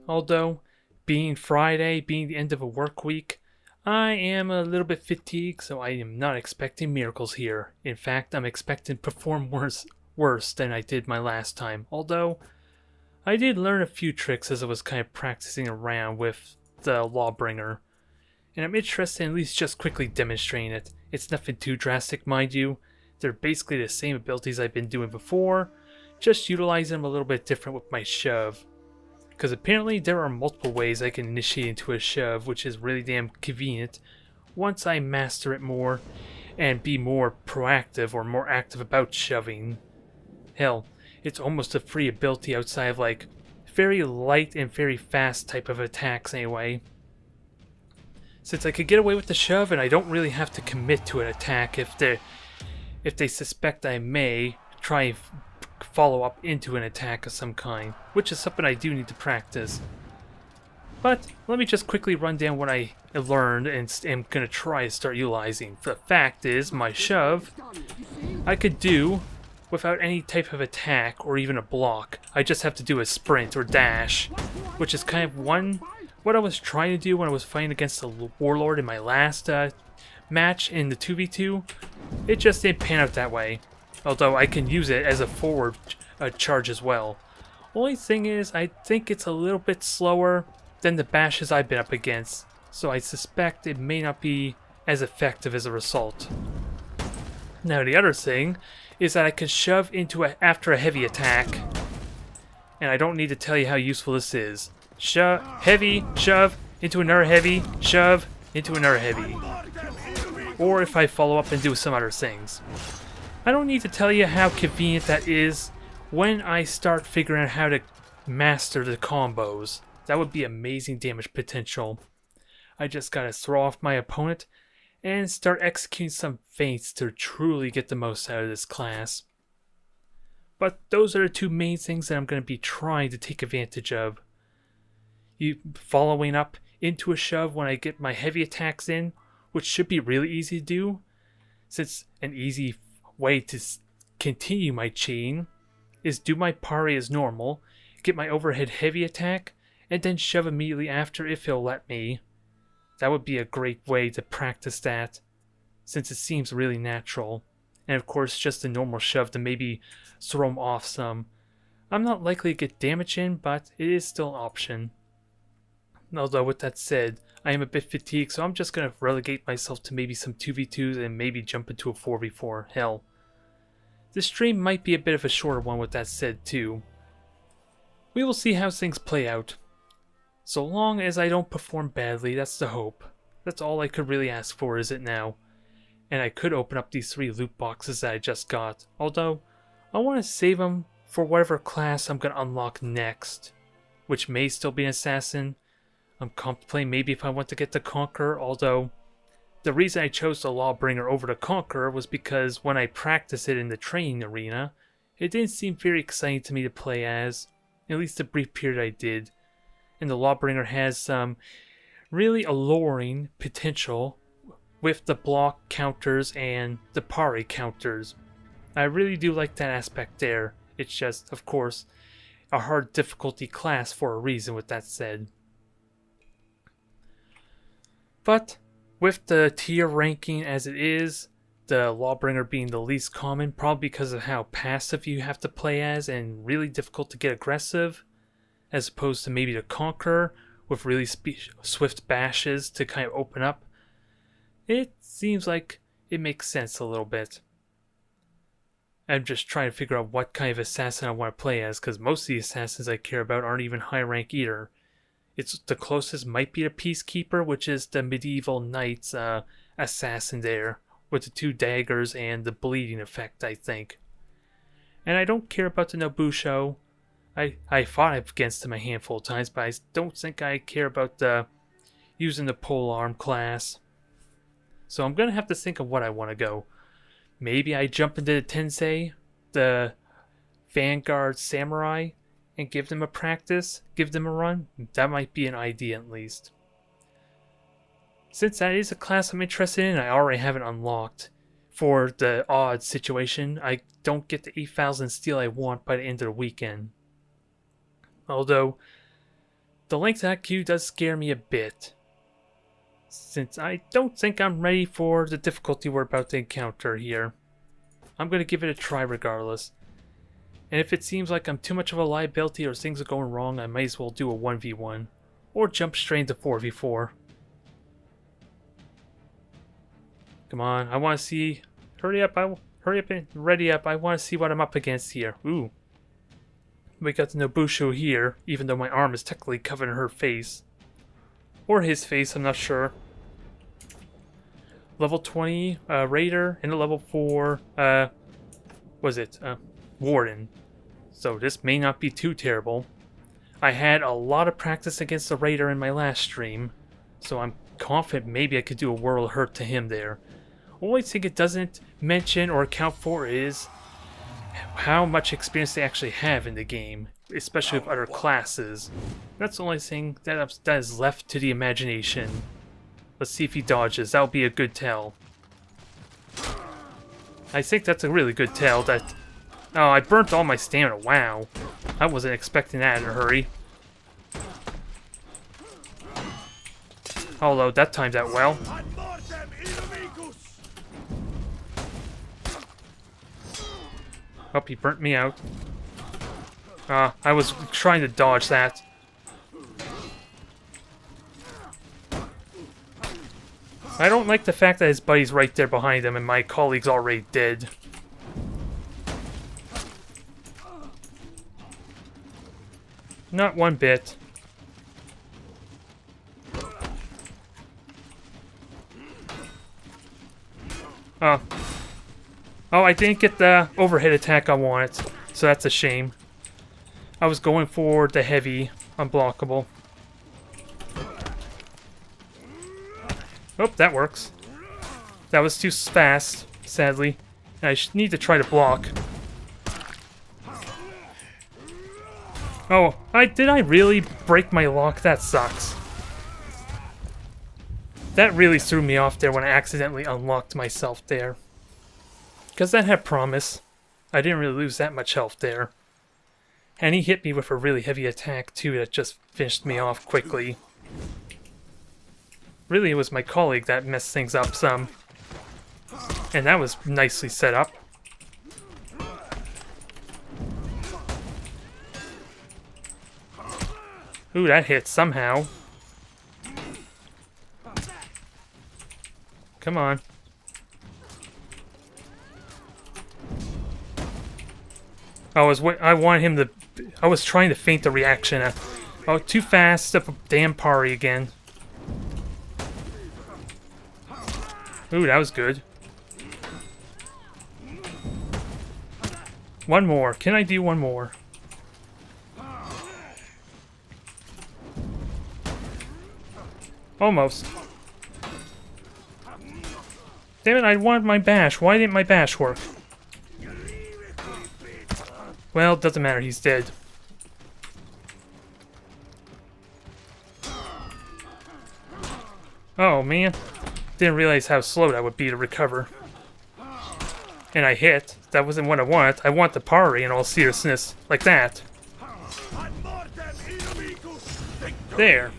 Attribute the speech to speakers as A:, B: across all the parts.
A: Although, being Friday, being the end of a work week, I am a little bit fatigued, so I am not expecting miracles here. In fact, I'm expecting to perform worse than I did my last time. Although, I did learn a few tricks as I was kind of practicing around with the Lawbringer, and I'm interested in at least just quickly demonstrating it. It's nothing too drastic, mind you. They're basically the same abilities I've been doing before, just utilizing them a little bit different with my shove. Because apparently there are multiple ways I can initiate into a shove, which is really damn convenient once I master it more and be more proactive or more active about shoving. Hell, it's almost a free ability outside of like very light and very fast type of attacks anyway. Since I could get away with the shove and I don't really have to commit to an attack if they suspect I may try and follow up into an attack of some kind, which is something I do need to practice. But let me just quickly run down what I learned and am going to try to start utilizing. The fact is, my shove I could do without any type of attack or even a block. I just have to do a sprint or dash, which is kind of what I was trying to do when I was fighting against the Warlord in my last match in the 2v2. It just didn't pan out that way, although I can use it as a forward charge as well. Only thing is, I think it's a little bit slower than the bashes I've been up against, so I suspect it may not be as effective as a result. Now the other thing is that I can shove into after a heavy attack, and I don't need to tell you how useful this is. Heavy, shove, into another heavy, shove, into another heavy. Or if I follow up and do some other things. I don't need to tell you how convenient that is when I start figuring out how to master the combos. That would be amazing damage potential. I just gotta throw off my opponent and start executing some feints to truly get the most out of this class. But those are the two main things that I'm going to be trying to take advantage of. Following up into a shove when I get my heavy attacks in, which should be really easy to do, since an easy way to continue my chain is do my parry as normal, get my overhead heavy attack, and then shove immediately after if he'll let me. That would be a great way to practice that, since it seems really natural. And of course, just a normal shove to maybe throw him off some. I'm not likely to get damage in, but it is still an option. Although with that said, I am a bit fatigued, so I'm just going to relegate myself to maybe some 2v2s and maybe jump into a 4v4. Hell, this stream might be a bit of a shorter one with that said too. We will see how things play out. So long as I don't perform badly, that's the hope. That's all I could really ask for, is it now? And I could open up these 3 loot boxes that I just got, although I want to save them for whatever class I'm going to unlock next, which may still be an assassin. I'm contemplating maybe if I want to get the Conqueror, although the reason I chose the Lawbringer over the Conqueror was because when I practiced it in the training arena, it didn't seem very exciting to me to play as, at least the brief period I did. And the Lawbringer has some really alluring potential with the block counters and the parry counters. I really do like that aspect there. It's just, of course, a hard difficulty class for a reason with that said. But with the tier ranking as it is, the Lawbringer being the least common, probably because of how passive you have to play as and really difficult to get aggressive, as opposed to maybe the Conqueror with really swift bashes to kind of open up, it seems like it makes sense a little bit. I'm just trying to figure out what kind of assassin I want to play as, because most of the assassins I care about aren't even high rank either. It's the closest might be the Peacekeeper, which is the medieval knight's assassin there, with the 2 daggers and the bleeding effect, I think. And I don't care about the Nobusho. I fought against him a handful of times, but I don't think I care about using the polearm class. So I'm going to have to think of what I want to go. Maybe I jump into the Tensei, the Vanguard Samurai, and give them a practice, give them a run. That might be an idea at least. Since that is a class I'm interested in, I already have it unlocked. For the odd situation, I don't get the 8,000 steel I want by the end of the weekend. Although, The length of that queue does scare me a bit, since I don't think I'm ready for the difficulty we're about to encounter here. I'm going to give it a try regardless. And if it seems like I'm too much of a liability or things are going wrong, I might as well do a 1v1. Or jump straight into 4v4. Come on, I want to see... Hurry up and ready up. I want to see what I'm up against here. Ooh. We got the Nobusho here, even though my arm is technically covering her face. Or his face, I'm not sure. Level 20, Raider, and a level 4, Warden. So this may not be too terrible. I had a lot of practice against the Raider in my last stream, so I'm confident maybe I could do a world of hurt to him there. Only thing it doesn't mention or account for is how much experience they actually have in the game, especially with other classes. That's the only thing that is left to the imagination. Let's see if he dodges. That'll be a good tell. I think that's a really good tell. Oh, I burnt all my stamina. Wow. I wasn't expecting that in a hurry. Although, that timed out well. Oh, he burnt me out. I was trying to dodge that. I don't like the fact that his buddy's right there behind him and my colleague's already dead. Not one bit. Oh, I didn't get the overhead attack I wanted, so that's a shame. I was going for the heavy, unblockable. Oh, that works. That was too fast, sadly. I need to try to block. Oh, did I really break my lock? That sucks. That really threw me off there when I accidentally unlocked myself there. Because that had promise. I didn't really lose that much health there. And he hit me with a really heavy attack too that just finished me off quickly. Really, it was my colleague that messed things up some. And that was nicely set up. Ooh, that hit somehow. Come on. I want him to... I was trying to feint the reaction. Oh, too fast. Up a damn parry again. Ooh, that was good. One more. Can I do one more? Almost. Damn it, I wanted my bash. Why didn't my bash work? Well, it doesn't matter, he's dead. Oh, man. Didn't realize how slow that would be to recover. And I hit. That wasn't what I want. I want the parry in all seriousness. Like that. There.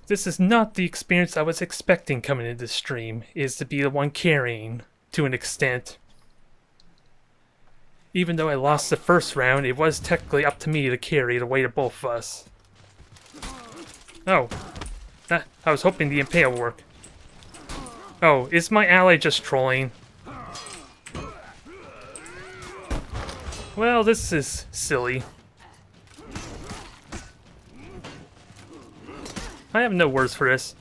A: This is not the experience I was expecting coming into this stream, is to be the one carrying, to an extent. Even though I lost the first round, it was technically up to me to carry the weight of both of us. Oh. I was hoping the impale would work. Oh, is my ally just trolling? Well, this is silly. I have no words for this.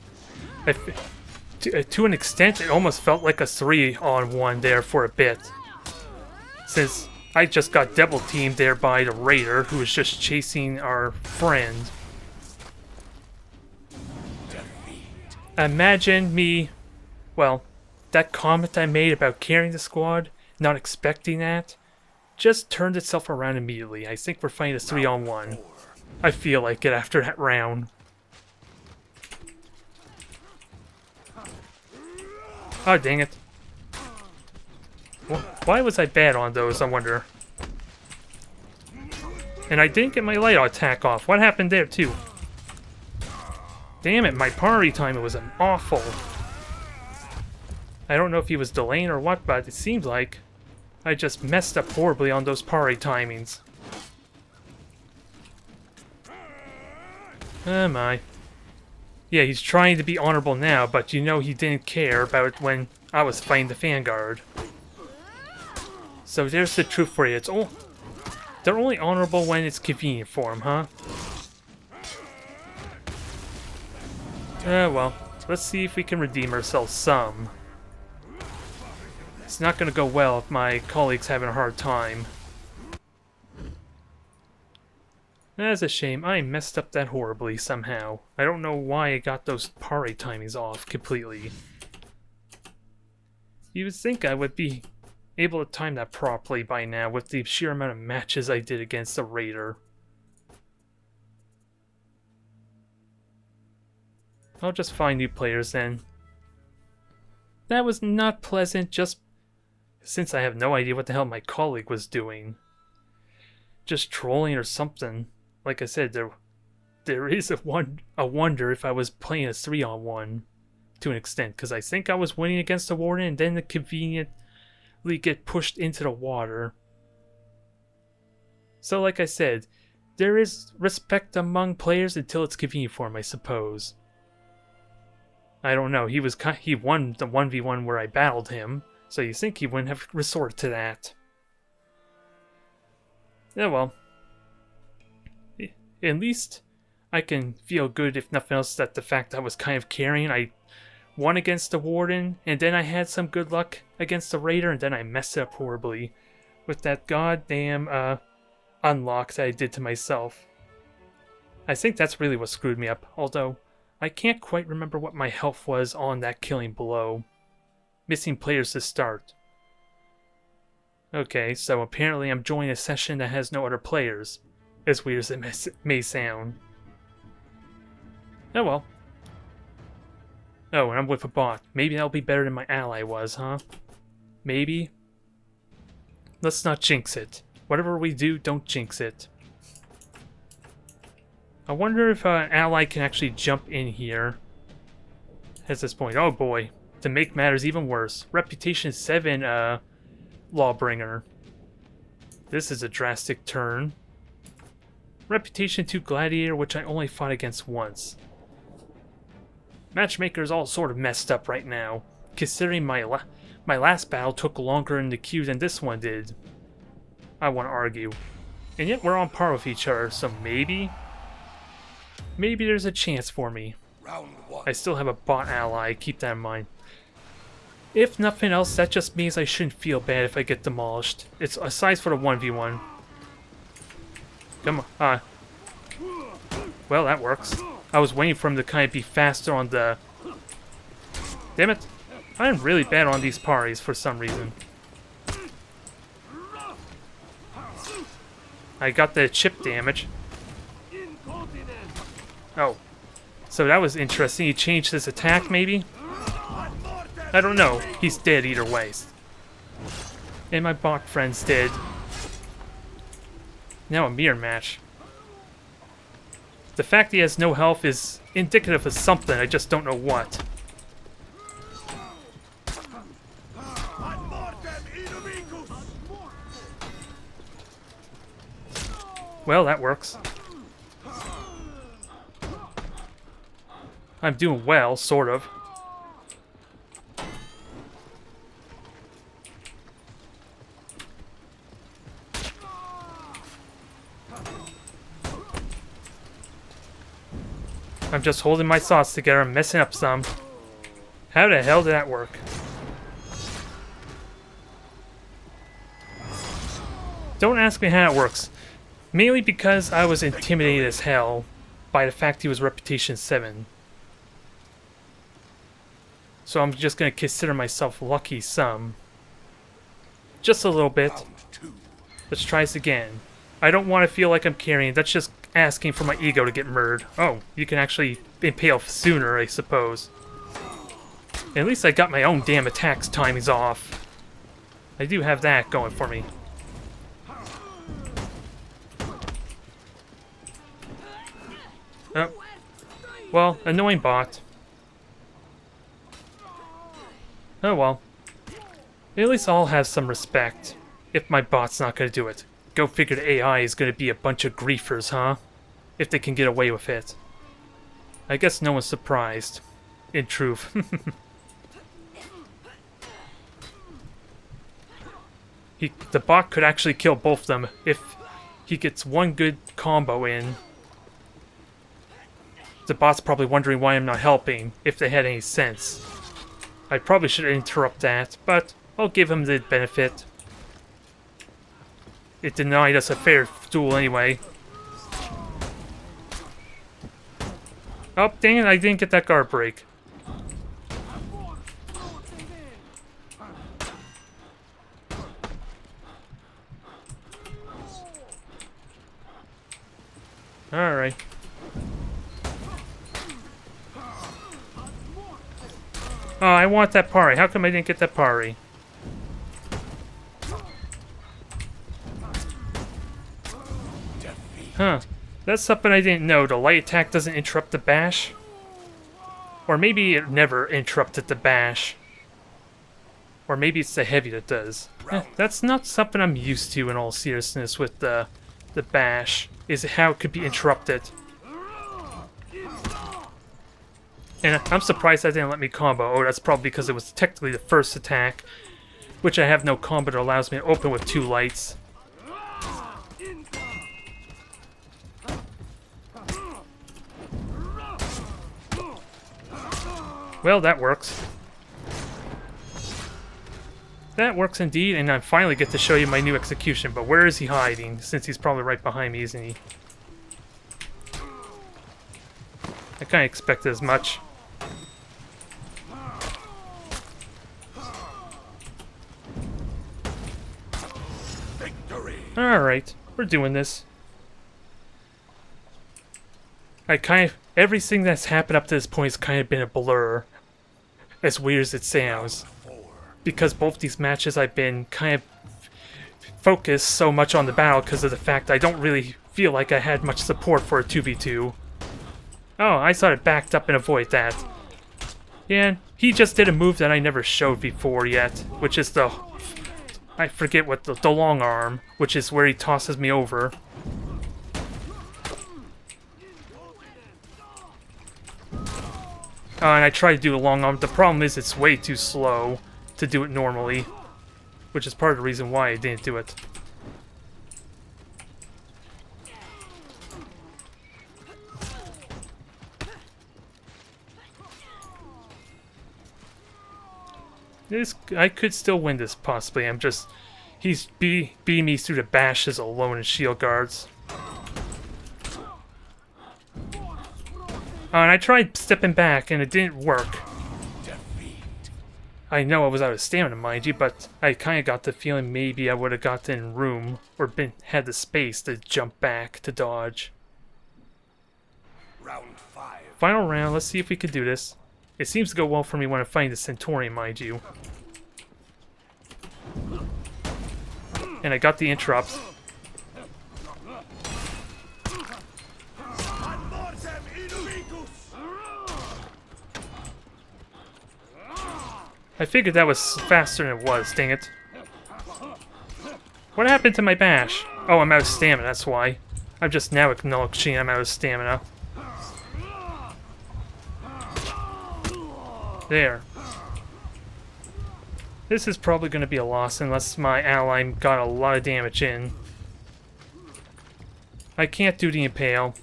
A: To an extent, it almost felt like a 3-on-1 there for a bit. Since I just got double teamed there by the Raider, who was just chasing our friend. Imagine me... Well, that comment I made about carrying the squad, not expecting that, just turned itself around immediately. I think we're fighting a 3-on-1. I feel like it after that round. Oh, dang it. Why was I bad on those, I wonder? And I didn't get my light attack off. What happened there, too? Damn it, my parry timing was awful. I don't know if he was delaying or what, but it seems like I just messed up horribly on those parry timings. Oh my. Yeah, he's trying to be honorable now, but you know he didn't care about when I was fighting the Vanguard. So there's the truth for you. They're only honorable when it's convenient for them, huh? Well, let's see if we can redeem ourselves some. It's not going to go well if my colleague's having a hard time. That's a shame. I messed up that horribly somehow. I don't know why I got those parry timings off completely. You would think I would be able to time that properly by now with the sheer amount of matches I did against the Raider. I'll just find new players then. That was not pleasant, just since I have no idea what the hell my colleague was doing. Just trolling or something. Like I said, there is a wonder if I was playing a 3-on-1 to an extent, because I think I was winning against the Warden and then conveniently get pushed into the water. So like I said, there is respect among players until it's convenient for him, I suppose. I don't know, he won the 1v1 where I battled him, so you think he wouldn't have resorted to that. Yeah, well. At least I can feel good, if nothing else, that the fact I was kind of carrying. I won against the Warden, and then I had some good luck against the Raider, and then I messed it up horribly with that goddamn unlock that I did to myself. I think that's really what screwed me up, although I can't quite remember what my health was on that killing blow. Missing players to start. Okay, so apparently I'm joining a session that has no other players. As weird as it may sound. Oh well. Oh, and I'm with a bot. Maybe that'll be better than my ally was, huh? Maybe? Let's not jinx it. Whatever we do, don't jinx it. I wonder if an ally can actually jump in here. At this point. Oh boy. To make matters even worse. Reputation 7, Lawbringer. This is a drastic turn. Reputation 2 Gladiator, which I only fought against once. Matchmaker's all sort of messed up right now, considering my last battle took longer in the queue than this one did. I want to argue. And yet we're on par with each other, so maybe there's a chance for me. I still have a bot ally, keep that in mind. If nothing else, that just means I shouldn't feel bad if I get demolished. It's a size for the 1v1. Come on. Well, that works. I was waiting for him to kind of be faster on the... Damn it. I'm really bad on these parries for some reason. I got the chip damage. Oh. So that was interesting. He changed his attack, maybe? I don't know. He's dead either way. And my bot friend's dead. Now a mirror match. The fact he has no health is indicative of something, I just don't know what. Well, that works. I'm doing well, sort of. I'm just holding my thoughts together and messing up some. How the hell did that work? Don't ask me how it works. Mainly because I was intimidated as hell by the fact he was Reputation 7. So I'm just gonna consider myself lucky some. Just a little bit. Let's try this again. I don't want to feel like I'm carrying. That's just asking for my ego to get murdered. Oh, you can actually impale sooner, I suppose. At least I got my own damn attacks timings off. I do have that going for me. Oh. Well, annoying bot. Oh well. At least I'll have some respect. If my bot's not gonna do it. Go figure the AI is gonna be a bunch of griefers, huh? If they can get away with it. I guess no one's surprised. In truth. The bot could actually kill both of them if he gets one good combo in. The bot's probably wondering why I'm not helping, if they had any sense. I probably should interrupt that, but I'll give him the benefit. It denied us a fair duel anyway. Oh, dang it, I didn't get that guard break. Alright. Oh, I want that parry. How come I didn't get that parry? Huh. That's something I didn't know. The light attack doesn't interrupt the bash? Or maybe it never interrupted the bash. Or maybe it's the heavy that does. That's not something I'm used to in all seriousness with the bash. Is how it could be interrupted. And I'm surprised that didn't let me combo. Oh, that's probably because it was technically the first attack. Which I have no combo that allows me to open with 2 lights. Well, that works. That works indeed, and I finally get to show you my new execution. But where is he hiding? Since he's probably right behind me, isn't he? I kind of expected as much. Alright, we're doing this. Everything that's happened up to this point has kind of been a blur. As weird as it sounds. Because both these matches I've been kind of focused so much on the battle because of the fact I don't really feel like I had much support for a 2v2. Oh, I thought it backed up and avoid that. Yeah, he just did a move that I never showed before yet, which is the... I forget what the long arm, which is where he tosses me over. And I tried to do the long arm. The problem is it's way too slow to do it normally, which is part of the reason why I didn't do it. I could still win this, possibly. He's beating me through the bashes alone and shield guards. And I tried stepping back, and it didn't work. I know I was out of stamina, mind you, but I kind of got the feeling maybe I would have gotten room, or had the space to jump back to dodge.
B: Round 5.
A: Final round, let's see if we can do this. It seems to go well for me when I find the Centaurian, mind you. And I got the interrupts. I figured that was faster than it was, dang it. What happened to my bash? Oh, I'm out of stamina, that's why. I'm just now acknowledging I'm out of stamina. There. This is probably going to be a loss unless my ally got a lot of damage in. I can't do the impale.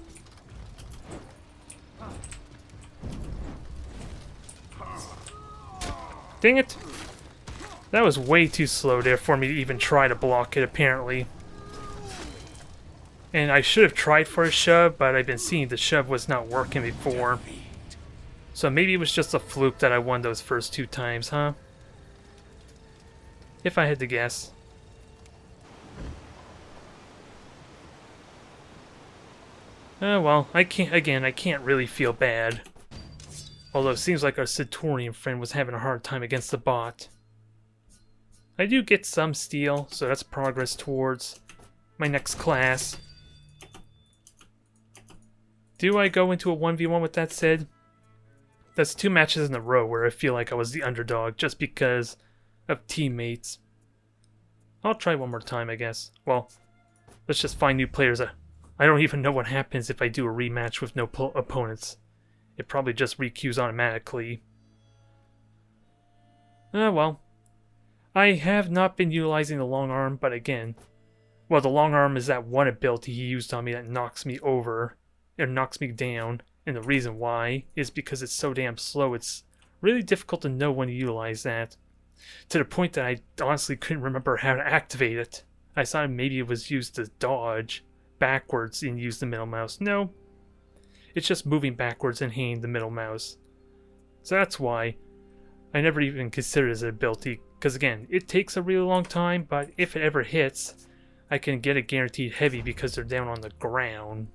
A: Dang it! That was way too slow there for me to even try to block it, apparently. And I should have tried for a shove, but I've been seeing the shove was not working before. So maybe it was just a fluke that I won those first 2 times, huh? If I had to guess. Well, I can't really feel bad. Although it seems like our Centaurian friend was having a hard time against the bot. I do get some steel, so that's progress towards my next class. Do I go into a 1v1 with that said? That's 2 matches in a row where I feel like I was the underdog just because of teammates. I'll try one more time, I guess. Well, let's just find new players. I don't even know what happens if I do a rematch with no opponents. It probably just re-queues automatically. Well. I have not been utilizing the long arm, but again, well, the long arm is that one ability he used on me that knocks me over, or knocks me down, and the reason why is because it's so damn slow, it's really difficult to know when to utilize that, to the point that I honestly couldn't remember how to activate it. I thought maybe it was used to dodge backwards and use the middle mouse. No, it's just moving backwards and hitting the middle mouse. So that's why I never even considered it as an ability, because again, it takes a really long time, but if it ever hits, I can get it guaranteed heavy because they're down on the ground.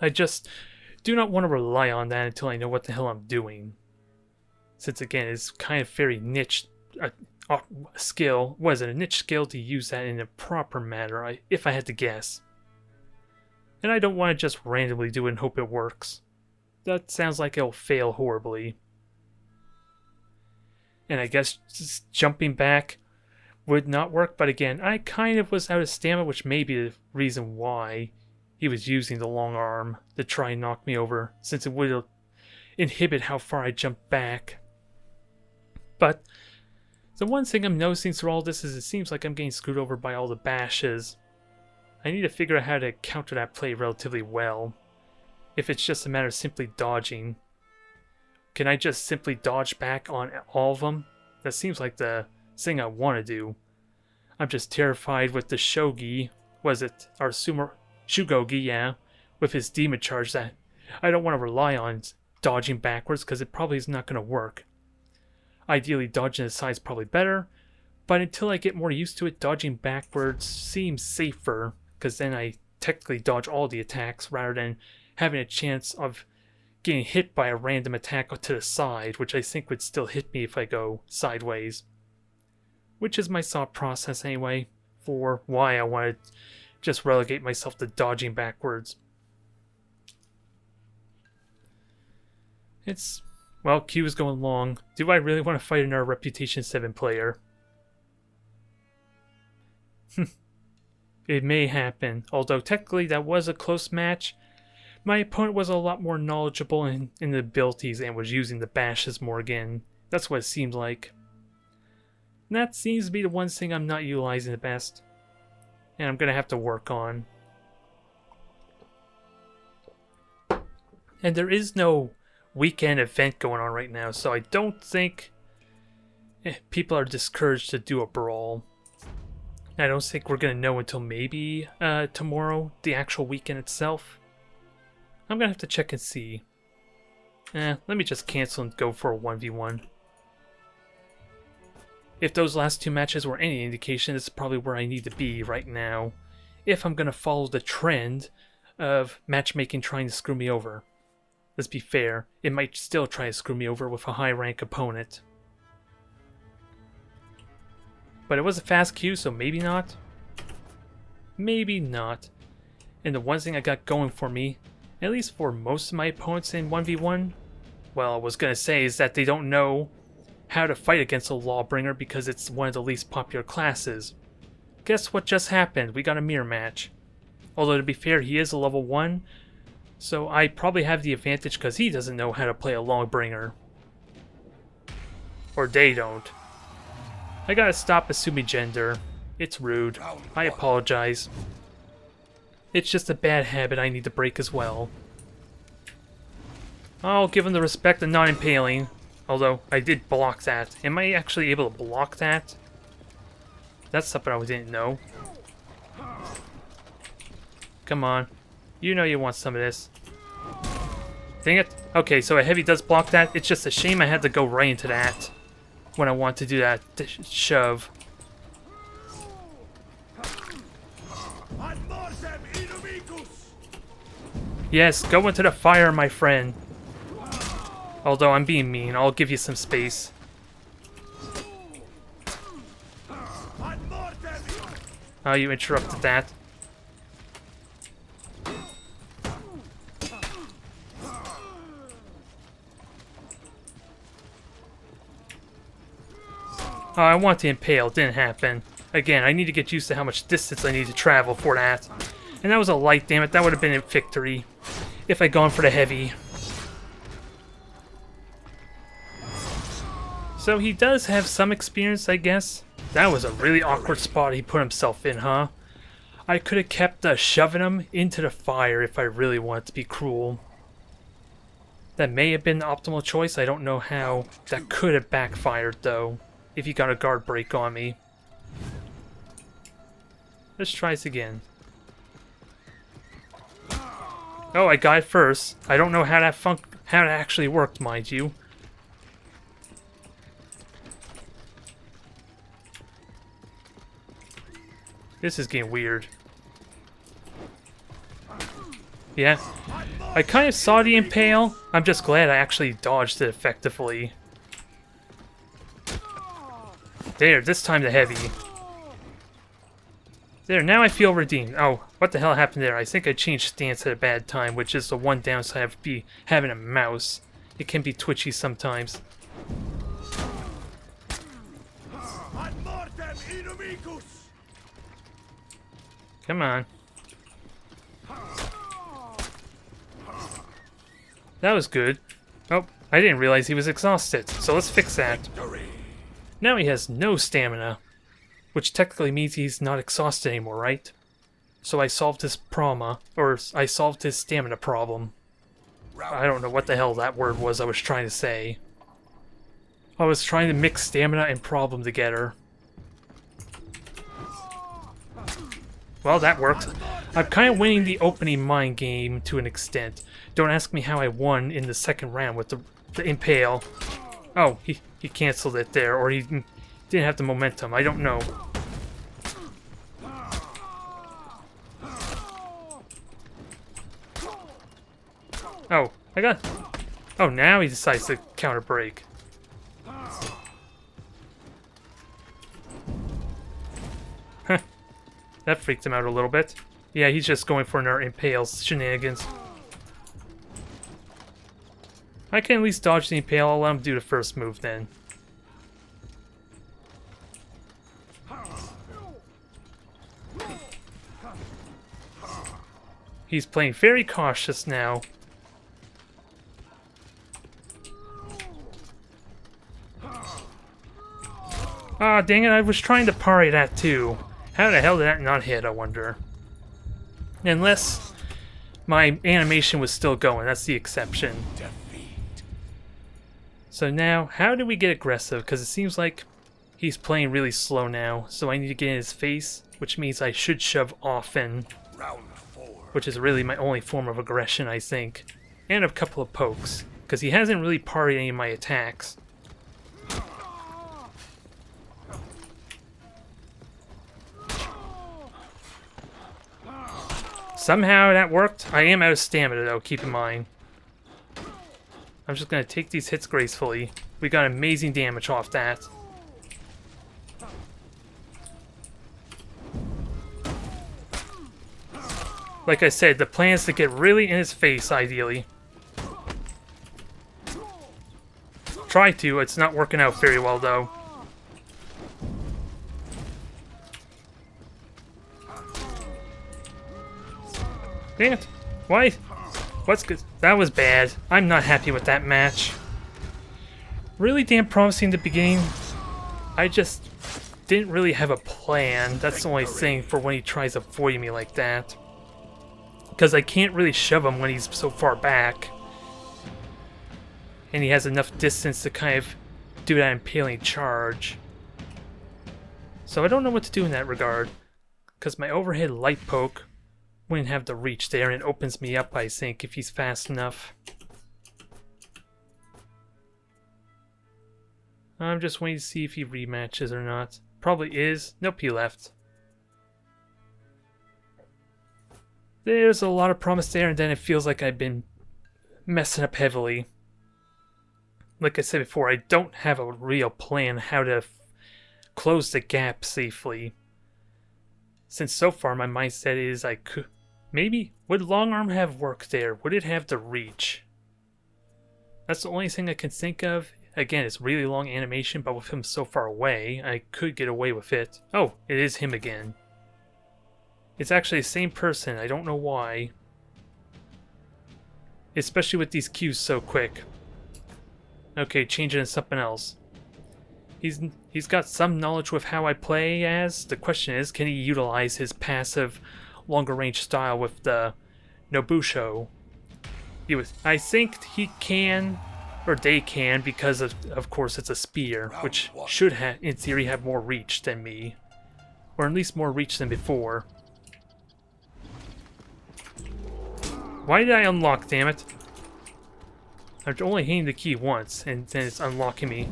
A: I just do not want to rely on that until I know what the hell I'm doing. Since again, it's kind of very niche skill. Was it a niche skill to use that in a proper manner, if I had to guess? And I don't want to just randomly do it and hope it works. That sounds like it'll fail horribly. And I guess just jumping back would not work, but again, I kind of was out of stamina, which may be the reason why he was using the long arm to try and knock me over, since it would inhibit how far I jump back. But the one thing I'm noticing through all this is it seems like I'm getting screwed over by all the bashes. I need to figure out how to counter that play relatively well, if it's just a matter of simply dodging. Can I just simply dodge back on all of them? That seems like the thing I want to do. I'm just terrified with the Shogi, was it? Our Shugogi, yeah, with his demon charge that I don't want to rely on dodging backwards because it probably is not going to work. Ideally, dodging aside is probably better, but until I get more used to it, dodging backwards seems safer because then I technically dodge all the attacks rather than having a chance of getting hit by a random attack to the side, which I think would still hit me if I go sideways. Which is my thought process anyway, for why I want to just relegate myself to dodging backwards. Well, queue is going long. Do I really want to fight another Reputation 7 player? It may happen, although technically that was a close match. My opponent was a lot more knowledgeable in the abilities and was using the bashes more again. That's what it seemed like. And that seems to be the one thing I'm not utilizing the best. And I'm going to have to work on. And there is no weekend event going on right now, so I don't think people are discouraged to do a brawl. I don't think we're going to know until maybe tomorrow, the actual weekend itself. I'm going to have to check and see. Let me just cancel and go for a 1v1. If those last 2 matches were any indication, it's probably where I need to be right now. If I'm going to follow the trend of matchmaking trying to screw me over. Let's be fair, it might still try to screw me over with a high rank opponent. But it was a fast queue, so maybe not. Maybe not. And the one thing I got going for me, at least for most of my opponents in 1v1, well, I was going to say is that they don't know how to fight against a Lawbringer because it's one of the least popular classes. Guess what just happened? We got a mirror match. Although to be fair, he is a level 1, so I probably have the advantage because he doesn't know how to play a Lawbringer. Or they don't. I gotta stop assuming gender. It's rude. I apologize. It's just a bad habit I need to break as well. I'll give him the respect of not impaling. Although, I did block that. Am I actually able to block that? That's something I didn't know. Come on. You know you want some of this. Dang it. Okay, so a heavy does block that. It's just a shame I had to go right into that when I want to do that shove. Yes, go into the fire, my friend. Although I'm being mean, I'll give you some space. Oh, you interrupted that. Oh, I want to impale. Didn't happen. Again, I need to get used to how much distance I need to travel for that. And that was a light, damn it. That would have been a victory if I'd gone for the heavy. So he does have some experience, I guess. That was a really awkward spot he put himself in, huh? I could have kept shoving him into the fire if I really wanted to be cruel. That may have been the optimal choice. I don't know how. That could have backfired, though, if he got a guard break on me. Let's try this again. Oh, I got it first. I don't know how that actually worked, mind you. This is getting weird. Yeah. I kind of saw the impale. I'm just glad I actually dodged it effectively. There, this time the heavy. There, now I feel redeemed. Oh, what the hell happened there? I think I changed stance at a bad time, which is the one downside of having a mouse. It can be twitchy sometimes. Come on. That was good. Oh, I didn't realize he was exhausted, so let's fix that. Now he has no stamina, which technically means he's not exhausted anymore, right? So I solved his I solved his stamina problem. I don't know what the hell that word was I was trying to say. I was trying to mix stamina and problem together. Well, that worked. I'm kind of winning the opening mind game to an extent. Don't ask me how I won in the second round with the impale. Oh, he canceled it there, or he didn't have the momentum. I don't know. Oh, I got... Oh, now he decides to counter break. Huh. That freaked him out a little bit. Yeah, he's just going for another impale shenanigans. I can at least dodge the impale. I'll let him do the first move then. He's playing very cautious now. Ah, dang it, I was trying to parry that too. How the hell did that not hit, I wonder? Unless my animation was still going, that's the exception. So now, how do we get aggressive? Because it seems like he's playing really slow now, so I need to get in his face, which means I should shove often. Which is really my only form of aggression, I think. And a couple of pokes, because he hasn't really parried any of my attacks. Somehow that worked. I am out of stamina though, keep in mind. I'm just going to take these hits gracefully. We got amazing damage off that. Like I said, the plan is to get really in his face, ideally. Try to, it's not working out very well though. Dang it. Why? What's good? That was bad. I'm not happy with that match. Really damn promising at the beginning. I just didn't really have a plan. That's the only thing for when he tries avoiding me like that. Because I can't really shove him when he's so far back. And he has enough distance to kind of do that impaling charge. So I don't know what to do in that regard. Because my overhead light poke wouldn't have the reach there, and it opens me up, I think, if he's fast enough. I'm just waiting to see if he rematches or not. Probably is. Nope, he left. There's a lot of promise there, and then it feels like I've been messing up heavily. Like I said before, I don't have a real plan how to close the gap safely. Since so far my mindset is I could... Maybe, would long arm have worked there? Would it have the reach? That's the only thing I can think of. Again, it's really long animation, but with him so far away, I could get away with it. Oh, it is him again. It's actually the same person, I don't know why. Especially with these cues so quick. Okay, change it into something else. He's got some knowledge with how I play as. The question is, can he utilize his passive longer range style with the Nobusho? I think he can, or they can, because of course it's a spear, which should have, in theory, have more reach than me. Or at least more reach than before. Why did I unlock, damn it? I'm only hitting the key once, and then it's unlocking me.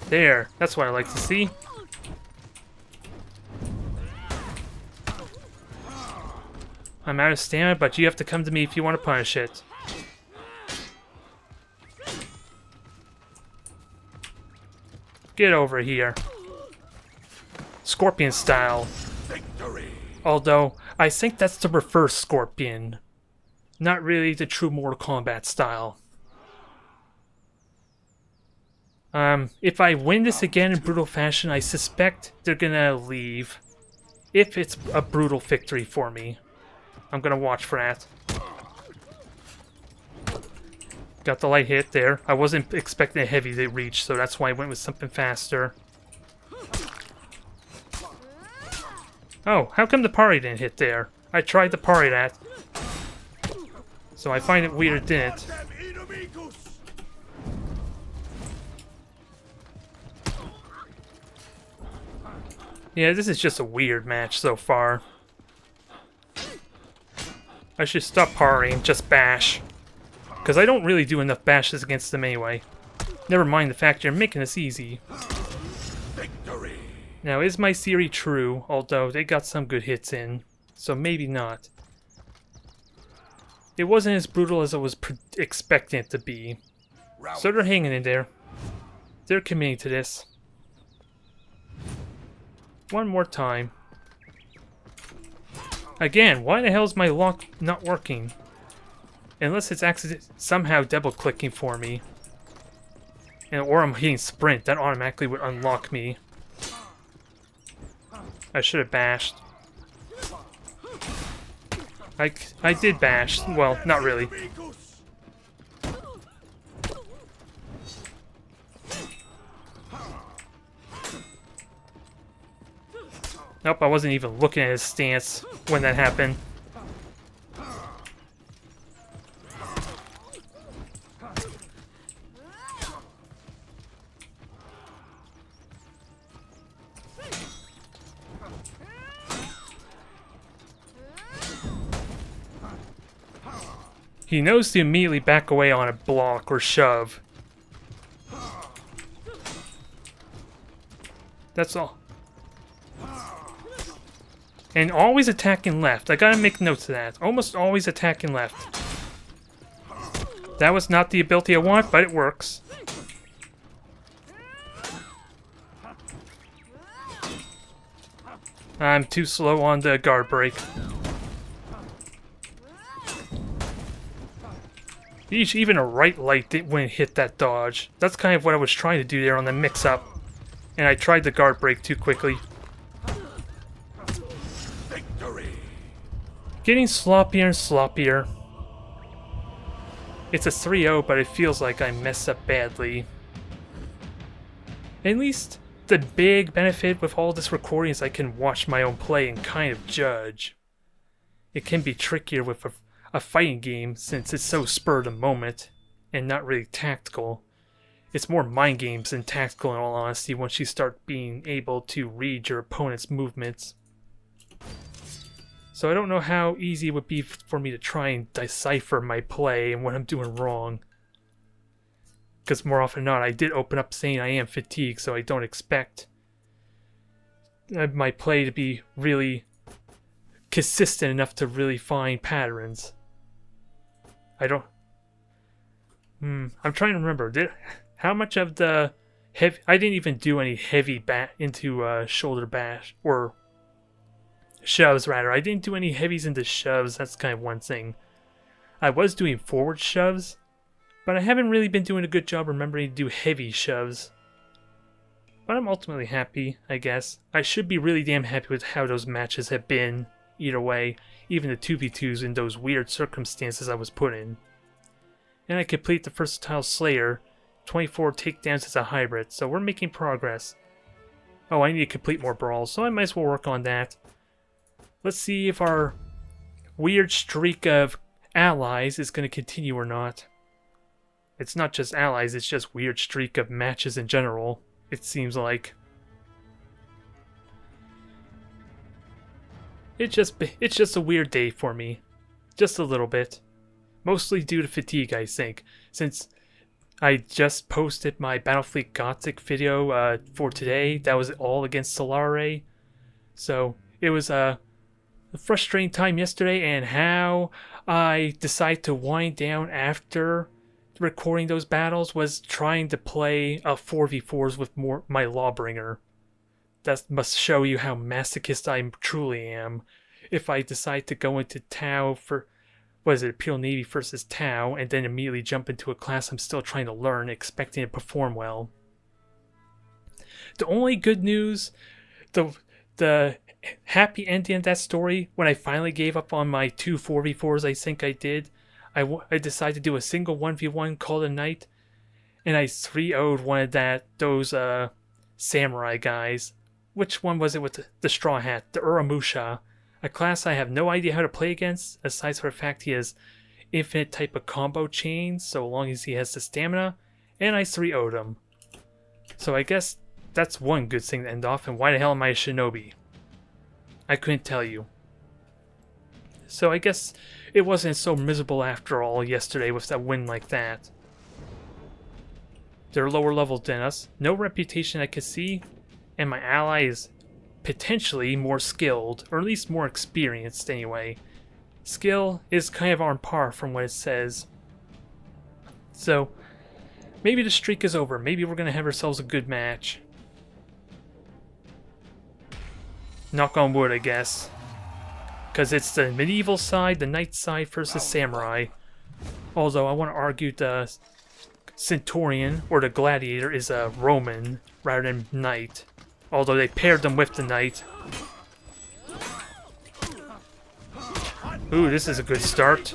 A: There, that's what I like to see. I'm out of stamina, but you have to come to me if you want to punish it. Get over here. Scorpion style. Victory. Although, I think that's the reverse Scorpion. Not really the true Mortal Kombat style. If I win this again in brutal fashion, I suspect they're gonna leave. If it's a brutal victory for me. I'm gonna watch for that. Got the light hit there. I wasn't expecting a heavy to reach, so that's why I went with something faster. Oh, how come the parry didn't hit there? I tried to parry that. So I find it weird it didn't. Yeah, this is just a weird match so far. I should stop parrying, just bash. Because I don't really do enough bashes against them anyway. Never mind the fact you're making this easy. Victory. Now, is my theory true? Although they got some good hits in. So maybe not. It wasn't as brutal as I was expecting it to be. So they're hanging in there. They're committing to this. One more time. Again, why the hell is my lock not working? Unless it's somehow double clicking for me. Or I'm hitting sprint, that automatically would unlock me. I should have bashed. I did bash. Well, not really. Nope, I wasn't even looking at his stance when that happened. He knows to immediately back away on a block or shove. That's all. And always attacking left. I gotta make notes of that. Almost always attacking left. That was not the ability I want, but it works. I'm too slow on the guard break. Even a right light wouldn't hit that dodge. That's kind of what I was trying to do there on the mix-up. And I tried the guard break too quickly. Victory. Getting sloppier and sloppier. It's a 3-0, but it feels like I messed up badly. At least the big benefit with all this recording is I can watch my own play and kind of judge. It can be trickier with a fighting game since it's so spur of the moment and not really tactical. It's more mind games than tactical in all honesty once you start being able to read your opponent's movements. So I don't know how easy it would be for me to try and decipher my play and what I'm doing wrong. Because more often than not, I did open up saying I am fatigued, so I don't expect my play to be really consistent enough to really find patterns. I don't... I'm trying to remember. How much of the heavy... I didn't even do any heavy into shoulder bash, or shoves rather. I didn't do any heavies into shoves. That's kind of one thing. I was doing forward shoves, but I haven't really been doing a good job remembering to do heavy shoves. But I'm ultimately happy, I guess. I should be really damn happy with how those matches have been, either way, even the 2v2s in those weird circumstances I was put in. And I complete the Versatile Slayer, 24 takedowns as a hybrid, so we're making progress. Oh, I need to complete more brawls, so I might as well work on that. Let's see if our weird streak of allies is going to continue or not. It's not just allies, it's just weird streak of matches in general, it seems like. It's just a weird day for me. Just a little bit. Mostly due to fatigue, I think, since I just posted my Battlefleet Gothic video for today. That was all against Solare. So it was a frustrating time yesterday, and how I decided to wind down after recording those battles was trying to play a 4v4s with my Lawbringer. That must show you how masochist I truly am. If I decide to go into Tau for, what is it, Imperial Navy versus Tau, and then immediately jump into a class I'm still trying to learn, expecting to perform well. The only good news, the happy ending of that story, when I finally gave up on my 2 4v4s I think I did, I decided to do a single 1v1 call it a night, and I 3-0'd one of those samurai guys. Which one was it with the straw hat? The Uramusha. A class I have no idea how to play against, aside from the fact he has infinite type of combo chains, so long as he has the stamina, and I 3-0'd him. So I guess that's one good thing to end off, and why the hell am I a shinobi? I couldn't tell you. So I guess it wasn't so miserable after all yesterday with that win like that. They're lower level than us, no reputation I could see, and my ally is potentially more skilled, or at least more experienced anyway. Skill is kind of on par from what it says. So, maybe the streak is over. Maybe we're going to have ourselves a good match. Knock on wood, I guess. Because it's the medieval side, the knight side versus samurai. Although I want to argue the centurion, or the gladiator, is a Roman rather than knight. Although they paired them with the knight. Ooh, this is a good start.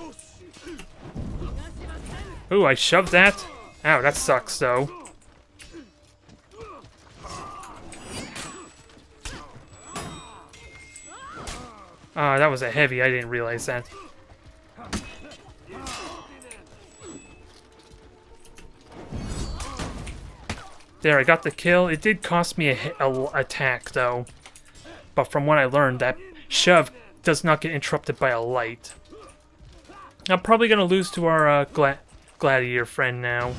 A: Ooh, I shoved that? Ow, that sucks though. Ah, that was a heavy, I didn't realize that. There, I got the kill. It did cost me a attack, though. But from what I learned, that shove does not get interrupted by a light. I'm probably going to lose to our gladiator friend now.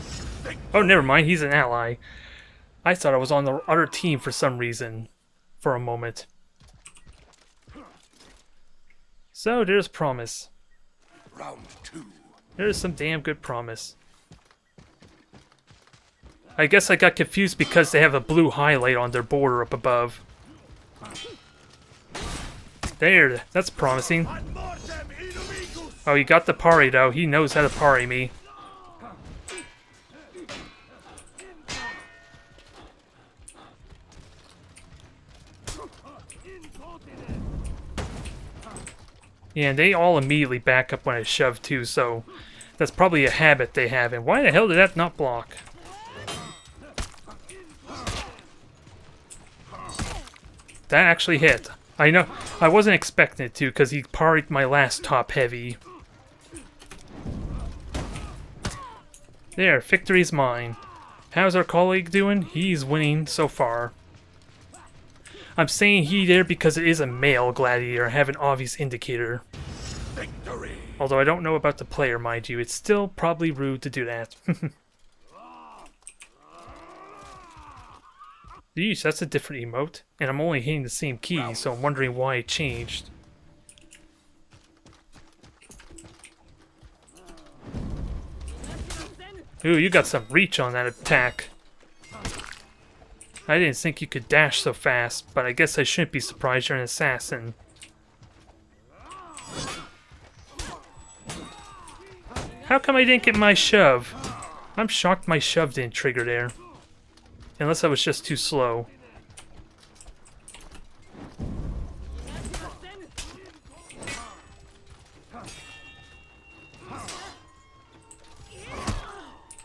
A: Oh, never mind. He's an ally. I thought I was on the other team for some reason. For a moment. So, there's promise.
B: Round 2.
A: There's some damn good promise. I guess I got confused because they have a blue highlight on their border up above. There, that's promising. Oh, he got the parry though. He knows how to parry me. Yeah, and they all immediately back up when I shove too, so that's probably a habit they have. And why the hell did that not block? That actually hit. I know. I wasn't expecting it to, because he parried my last top heavy. There, victory's mine. How's our colleague doing? He's winning so far. I'm saying he there because it is a male gladiator. I have an obvious indicator.
B: Victory.
A: Although I don't know about the player, mind you. It's still probably rude to do that. Yeesh, that's a different emote. And I'm only hitting the same key, so I'm wondering why it changed. Ooh, you got some reach on that attack. I didn't think you could dash so fast, but I guess I shouldn't be surprised you're an assassin. How come I didn't get my shove? I'm shocked my shove didn't trigger there. Unless I was just too slow.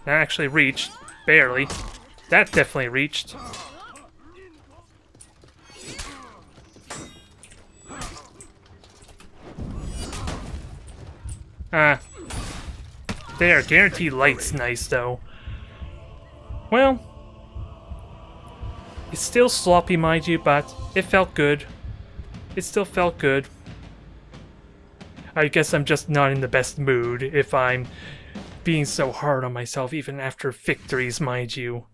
A: That actually reached. Barely. That definitely reached. There, guaranteed light's nice though. Well, it's still sloppy, mind you, but it felt good. It still felt good. I guess I'm just not in the best mood if I'm being so hard on myself even after victories, mind you.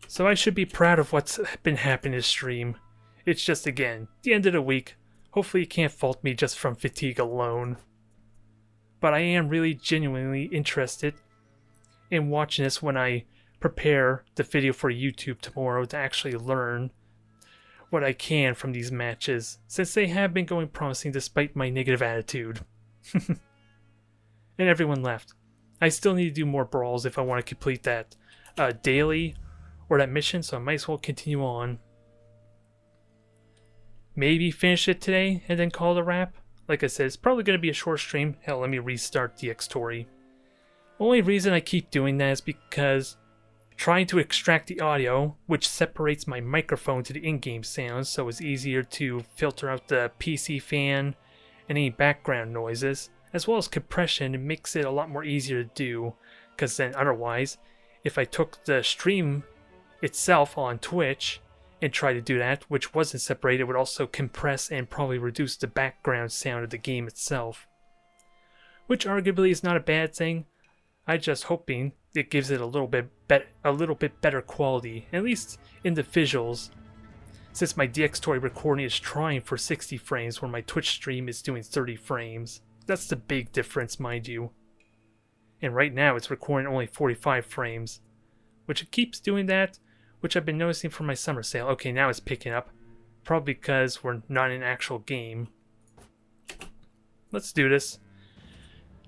A: So I should be proud of what's been happening this stream. It's just, again, the end of the week. Hopefully you can't fault me just from fatigue alone. But I am really genuinely interested in watching this when I prepare the video for YouTube tomorrow to actually learn what I can from these matches, since they have been going promising despite my negative attitude. And everyone left. I still need to do more brawls if I want to complete that daily or that mission, so I might as well continue on. Maybe finish it today and then call it a wrap. Like I said, it's probably going to be a short stream. Hell, let me restart DX Tory. Only reason I keep doing that is because trying to extract the audio, which separates my microphone to the in-game sounds, so it's easier to filter out the PC fan and any background noises, as well as compression. It makes it a lot more easier to do, because then otherwise, if I took the stream itself on Twitch and tried to do that, which wasn't separated, it would also compress and probably reduce the background sound of the game itself. Which arguably is not a bad thing. I'm just hoping it gives it a little bit better quality, at least in the visuals. Since my DX Toy recording is trying for 60 frames, where my Twitch stream is doing 30 frames. That's the big difference, mind you. And right now it's recording only 45 frames, which it keeps doing that, which I've been noticing from my summer sale. Okay, now it's picking up, probably because we're not in an actual game. Let's do this.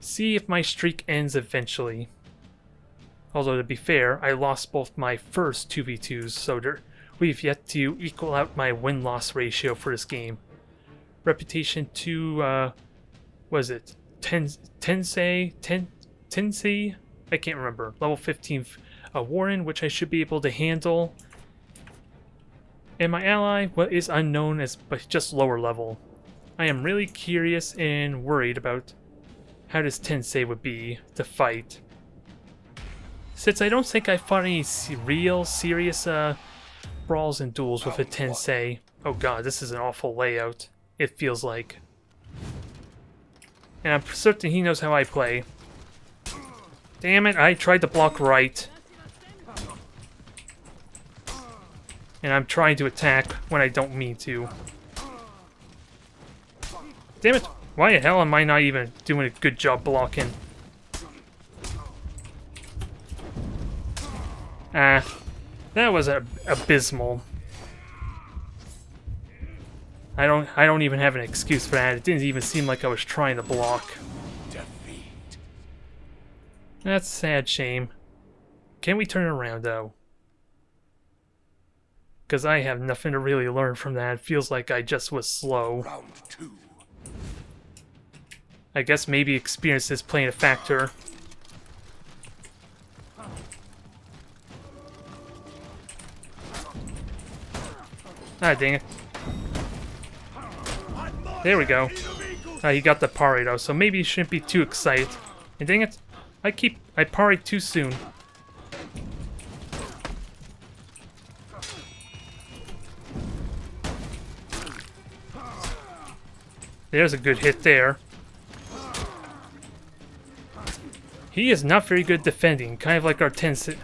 A: See if my streak ends eventually. Although, to be fair, I lost both my first 2v2s, so we've yet to equal out my win-loss ratio for this game. Reputation 2, was it? Tensei? I can't remember. Level 15 Warren, which I should be able to handle. And my ally, what is unknown as but just lower level. I am really curious and worried about how this Tensei would be to fight. Since I don't think I fought any real serious brawls and duels with a Tensei. Oh god, this is an awful layout, it feels like. And I'm certain he knows how I play. Damn it, I tried to block right. And I'm trying to attack when I don't mean to. Damn it, why the hell am I not even doing a good job blocking? That was abysmal. I don't even have an excuse for that. It didn't even seem like I was trying to block.
B: Defeat.
A: That's a sad shame. Can we turn it around though? Because I have nothing to really learn from that. It feels like I just was slow.
B: Round 2.
A: I guess maybe experience is playing a factor. Ah, dang it. There we go. He got the parry though, so maybe you shouldn't be too excited. And dang it, I parried too soon. There's a good hit there. He is not very good defending, kind of like our Tensei,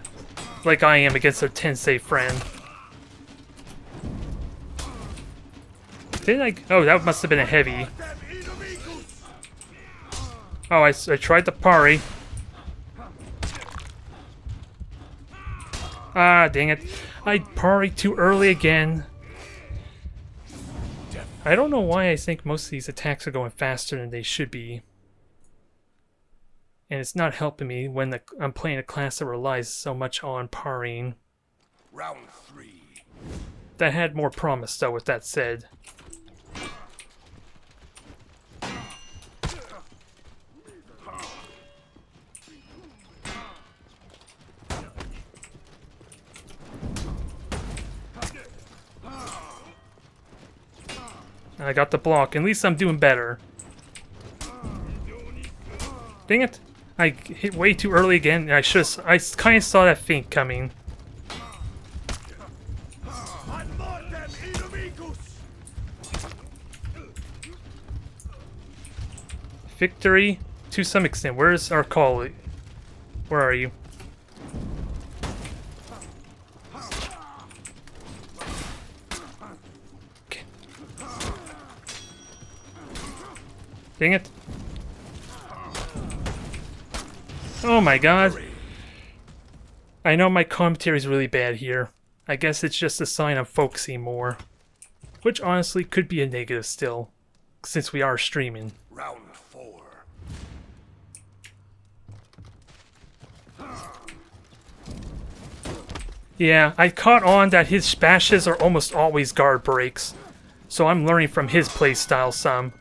A: like I am against our Tensei friend. Didn't I? Oh, that must have been a heavy. Oh, I tried to parry. Ah, dang it. I parried too early again. I don't know why I think most of these attacks are going faster than they should be. And it's not helping me when I'm playing a class that relies so much on parrying.
B: Round 3.
A: That had more promise, though, with that said. I got the block. At least I'm doing better. Dang it. I hit way too early again. I kind of saw that feint coming. Victory to some extent. Where's our colleague? Where are you? Okay. Dang it. Oh my god. I know my commentary is really bad here. I guess it's just a sign I'm focusing more. Which honestly could be a negative still, since we are streaming.
B: Round 4.
A: Yeah, I caught on that his bashes are almost always guard breaks, so I'm learning from his playstyle some.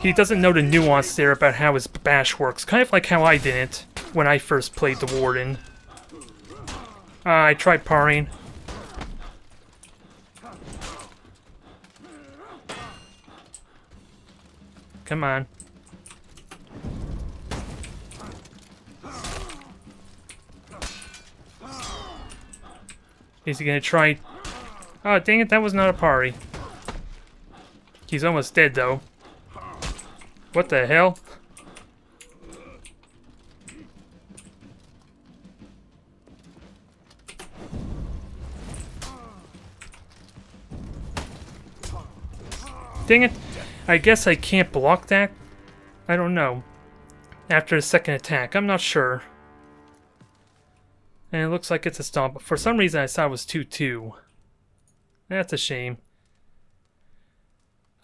A: He doesn't know the nuance there about how his bash works, kind of like how I didn't when I first played the Warden. I tried parrying. Come on. Is he gonna try? Oh, dang it, that was not a parry. He's almost dead, though. What the hell? Dang it. I guess I can't block that? I don't know. After the second attack, I'm not sure. And it looks like it's a stomp. For some reason I thought it was 2-2. That's a shame.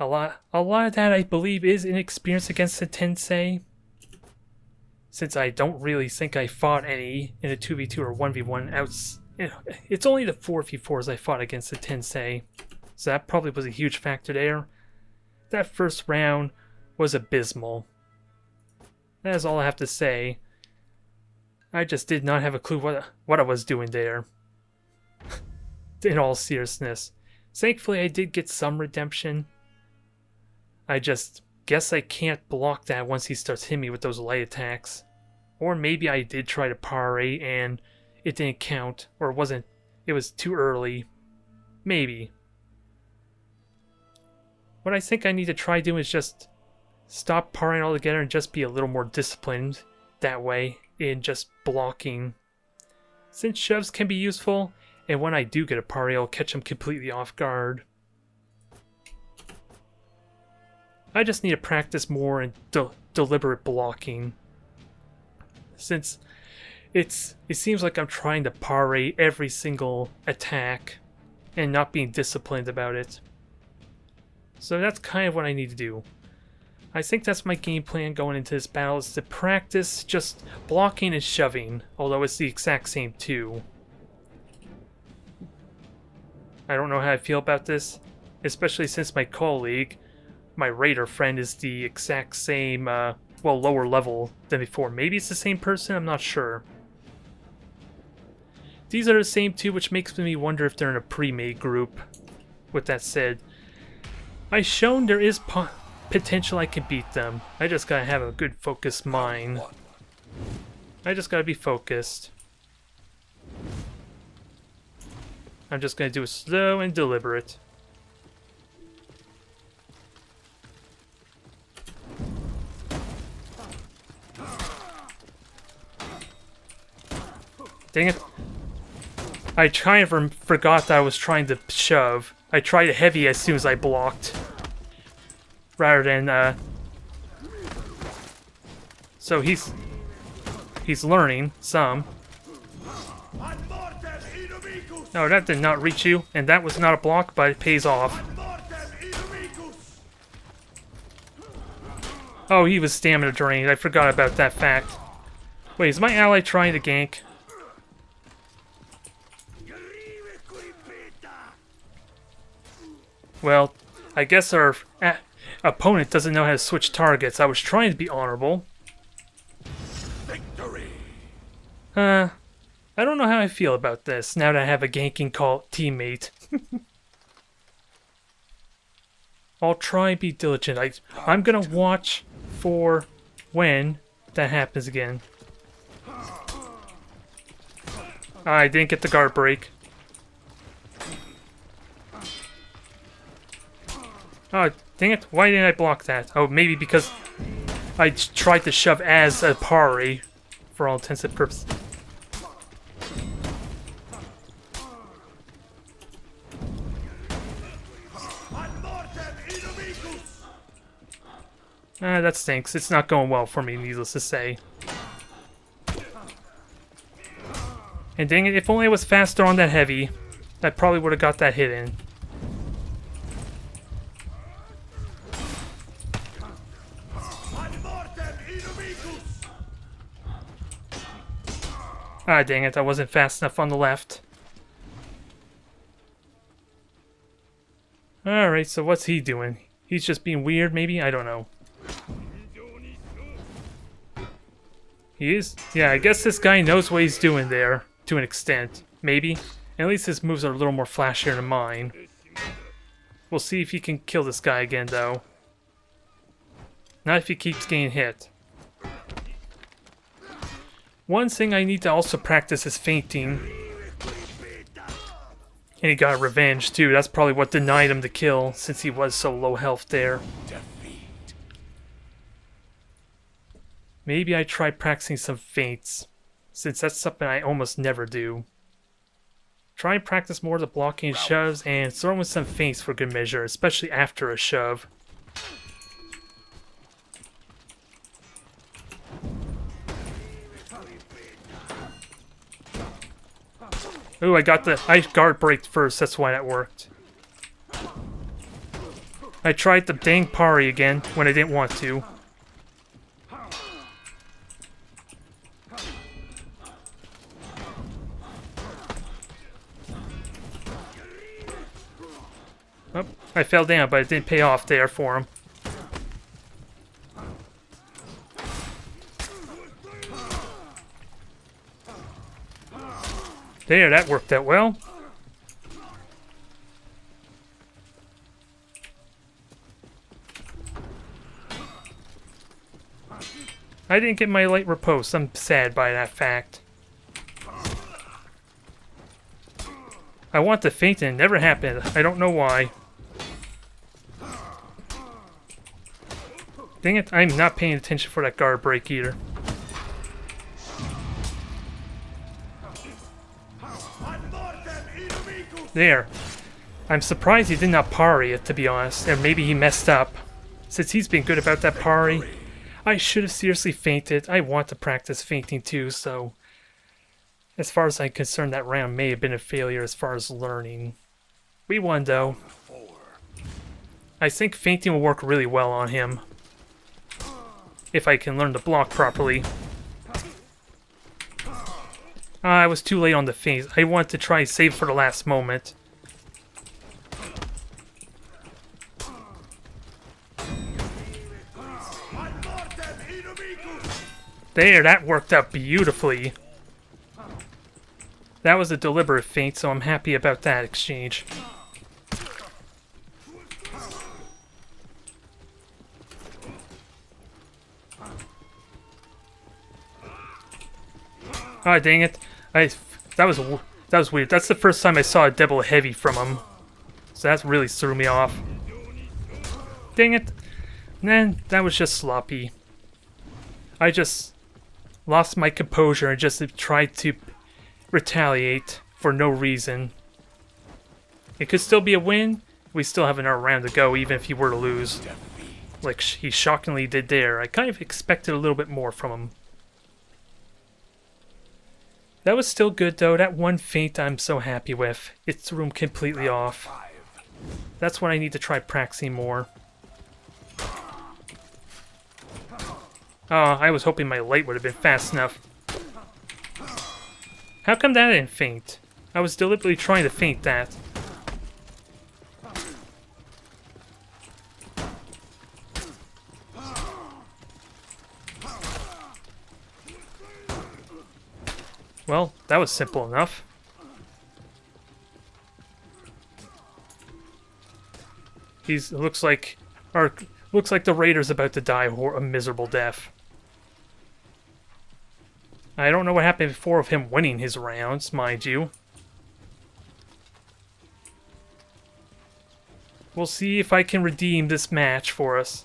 A: A lot of that I believe is inexperience against the Tensei. Since I don't really think I fought any in a 2v2 or 1v1 it's only the 4v4s I fought against the Tensei. So that probably was a huge factor there. That first round was abysmal. That is all I have to say. I just did not have a clue what I was doing there. In all seriousness. Thankfully I did get some redemption. I just guess I can't block that once he starts hitting me with those light attacks. Or maybe I did try to parry and it didn't count. Or it was too early. Maybe. What I think I need to try doing is just stop parrying altogether and just be a little more disciplined that way in just blocking. Since shoves can be useful, and when I do get a parry, I'll catch him completely off guard. I just need to practice more in deliberate blocking. Since it seems like I'm trying to parry every single attack and not being disciplined about it. So that's kind of what I need to do. I think that's my game plan going into this battle, is to practice just blocking and shoving, although it's the exact same too. I don't know how I feel about this, especially since my colleague, my raider friend, is the exact same, well, lower level than before. Maybe it's the same person, I'm not sure. These are the same two, which makes me wonder if they're in a pre-made group. With that said, I've shown there is potential I can beat them. I just gotta have a good focused mind. I just gotta be focused. I'm just gonna do it slow and deliberate. Dang it. I kind of forgot that I was trying to shove. I tried heavy as soon as I blocked. Rather than, So he's learning some. No, that did not reach you, and that was not a block, but it pays off. Oh, he was stamina drained. I forgot about that fact. Wait, is my ally trying to gank? Well, I guess our opponent doesn't know how to switch targets. I was trying to be honorable.
B: Victory.
A: I don't know how I feel about this now that I have a ganking call teammate. I'll try and be diligent. I'm gonna watch for when that happens again. I didn't get the guard break. Oh, dang it. Why didn't I block that? Oh, maybe because I tried to shove as a parry for all intents and purposes. That stinks. It's not going well for me, needless to say. And dang it, if only I was faster on that heavy, I probably would have got that hit in. Ah, dang it, I wasn't fast enough on the left. Alright, so what's he doing? He's just being weird, maybe? I don't know. He is? Yeah, I guess this guy knows what he's doing there, to an extent. Maybe. At least his moves are a little more flashier than mine. We'll see if he can kill this guy again, though. Not if he keeps getting hit. One thing I need to also practice is fainting. And he got revenge, too. That's probably what denied him the kill, since he was so low health there. Maybe I try practicing some feints, since that's something I almost never do. Try and practice more of the blocking and shoves, and throw in with some feints for good measure, especially after a shove. Ooh, I guard break first, that's why that worked. I tried the dang parry again, when I didn't want to. Oh, I fell down, but it didn't pay off there for him. There, that worked out well. I didn't get my light riposte. I'm sad by that fact. I want to faint and it never happened. I don't know why. Dang it, I'm not paying attention for that guard break either. There. I'm surprised he did not parry it, to be honest. Or maybe he messed up. Since he's been good about that parry, I should have seriously fainted. I want to practice fainting too, so... As far as I'm concerned, that round may have been a failure as far as learning. We won, though. I think fainting will work really well on him. If I can learn to block properly. I was too late on the feint. I wanted to try and save for the last moment. There, that worked out beautifully. That was a deliberate feint, so I'm happy about that exchange. Ah, dang it. That was weird. That's the first time I saw a double heavy from him. So that really threw me off. Dang it. Nah, that was just sloppy. I just lost my composure and just tried to retaliate for no reason. It could still be a win. We still have another round to go, even if he were to lose. Like he shockingly did there. I kind of expected a little bit more from him. That was still good, though. That one feint I'm so happy with. It threw him completely off. That's what I need to try practicing more. Oh, I was hoping my light would have been fast enough. How come that didn't faint? I was deliberately trying to feint that. Well, that was simple enough. Looks like the raider's about to die a miserable death. I don't know what happened before of him winning his rounds, mind you. We'll see if I can redeem this match for us.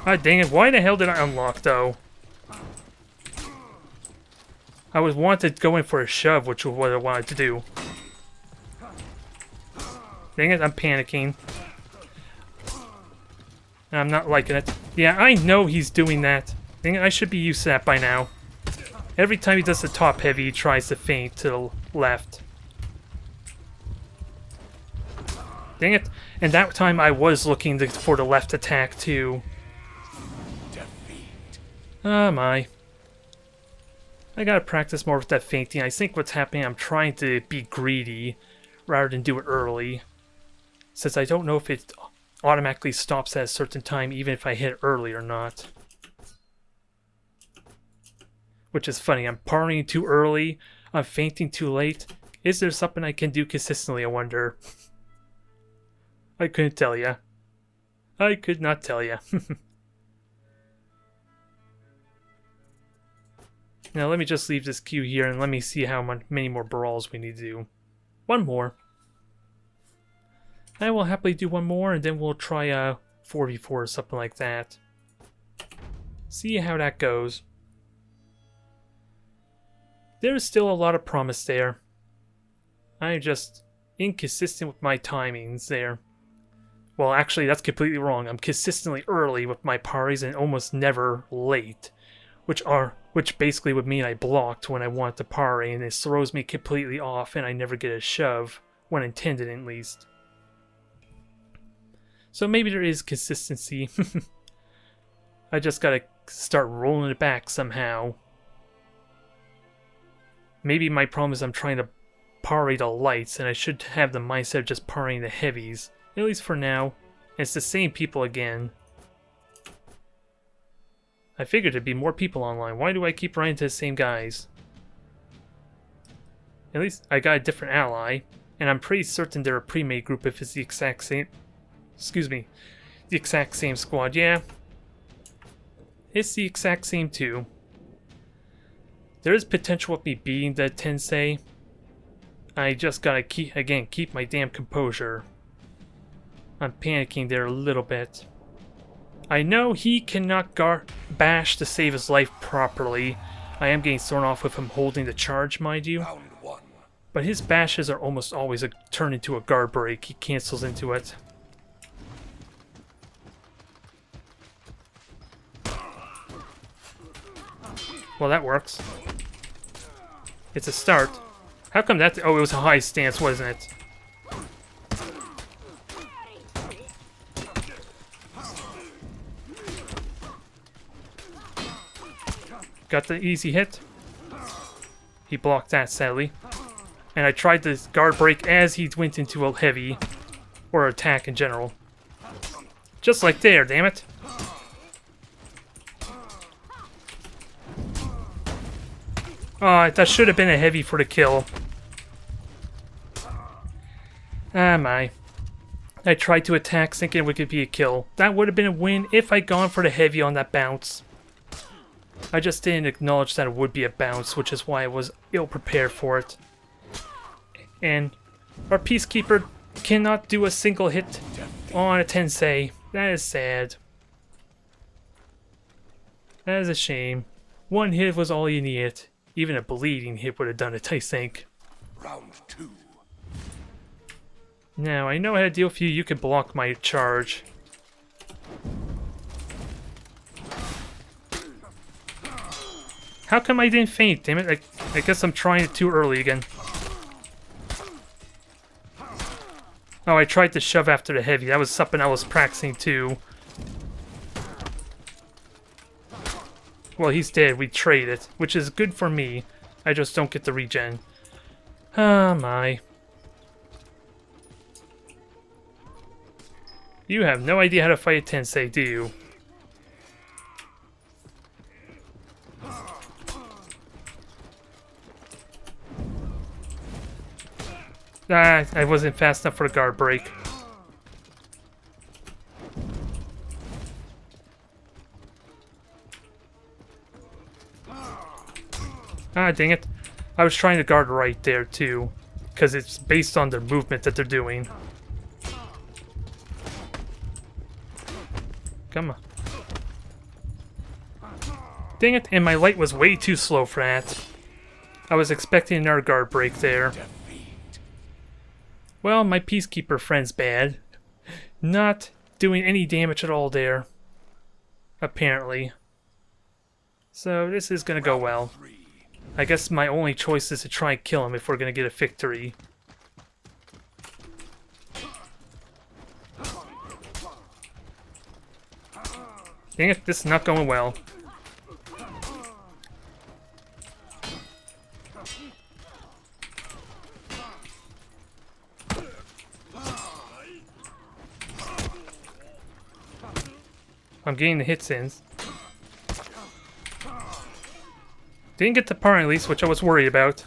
A: Ah, dang it, why the hell did I unlock, though? I wanted to go in for a shove, which was what I wanted to do. Dang it, I'm panicking. I'm not liking it. Yeah, I know he's doing that. Dang it, I should be used to that by now. Every time he does the top heavy, he tries to feint to the left. Dang it. And that time I was looking for the left attack too. Oh my. I gotta practice more with that feinting. I think what's happening, I'm trying to be greedy rather than do it early. Since I don't know if it automatically stops at a certain time even if I hit early or not. Which is funny, I'm parrying too early, I'm feinting too late. Is there something I can do consistently, I wonder? I couldn't tell ya. I could not tell ya. Now let me just leave this queue here and let me see how many more brawls we need to do. One more. I will happily do one more and then we'll try a 4v4 or something like that. See how that goes. There's still a lot of promise there. I'm just inconsistent with my timings there. Well, actually, that's completely wrong. I'm consistently early with my parries and almost never late, which basically would mean I blocked when I want to parry, and it throws me completely off, and I never get a shove when intended, at least. So maybe there is consistency. I just gotta start rolling it back somehow. Maybe my problem is I'm trying to parry the lights, and I should have the mindset of just parrying the heavies. At least for now. And it's the same people again. I figured there'd be more people online. Why do I keep running into the same guys? At least I got a different ally. And I'm pretty certain they're a pre-made group if it's the exact same... Excuse me. The exact same squad, yeah. It's the exact same too. There is potential with me beating the Tensei. I just gotta keep my damn composure. I'm panicking there a little bit. I know he cannot bash to save his life properly. I am getting thrown off with him holding the charge, mind you. But his bashes are almost always turned into a guard break. He cancels into it. Well, that works. It's a start. How come that... Oh, it was a high stance, wasn't it? Got the easy hit. He blocked that, sadly. And I tried to guard break as he went into a heavy. Or attack in general. Just like there, damn it. Oh, that should have been a heavy for the kill. Ah, my. I tried to attack thinking it could be a kill. That would have been a win if I'd gone for the heavy on that bounce. I just didn't acknowledge that it would be a bounce, which is why I was ill-prepared for it. And our Peacekeeper cannot do a single hit on a Tensei. That is sad. That is a shame. One hit was all you needed. Even a bleeding hit would have done it, I think.
B: Round 2.
A: Now, I know how to deal with you. You can block my charge. How come I didn't feint? Damn it. I guess I'm trying it too early again. Oh, I tried to shove after the heavy. That was something I was practicing too. Well, he's dead. We traded, which is good for me. I just don't get the regen. Ah, my. You have no idea how to fight a Tensei, do you? Ah, I wasn't fast enough for the guard break. Ah, dang it. I was trying to guard right there, too. Because it's based on their movement that they're doing. Come on. Dang it, and my light was way too slow for that. I was expecting another guard break there. Well, my Peacekeeper friend's bad. Not doing any damage at all there. Apparently. So this is gonna go well. I guess my only choice is to try and kill him if we're gonna get a victory. Dang it, this is not going well. I'm getting the hits in. Didn't get the part at least, which I was worried about.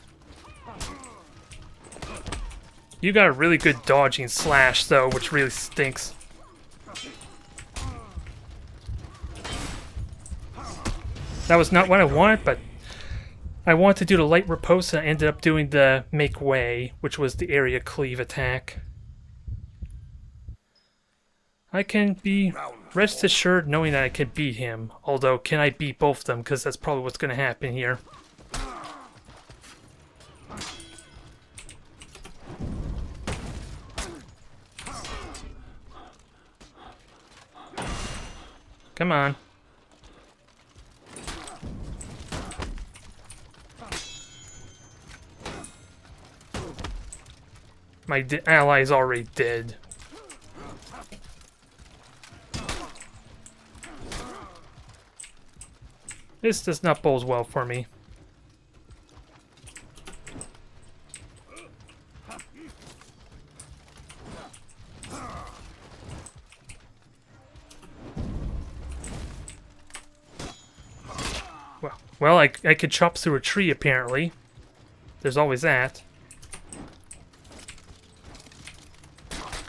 A: You got a really good dodging slash though, which really stinks. That was not what I wanted, but I wanted to do the light riposte and I ended up doing the make way, which was the area cleave attack. I can be rest assured knowing that I can beat him. Although, can I beat both of them? Because that's probably what's going to happen here. Come on. My ally's already dead. This does not bode well for me. Well, I could chop through a tree apparently. There's always that.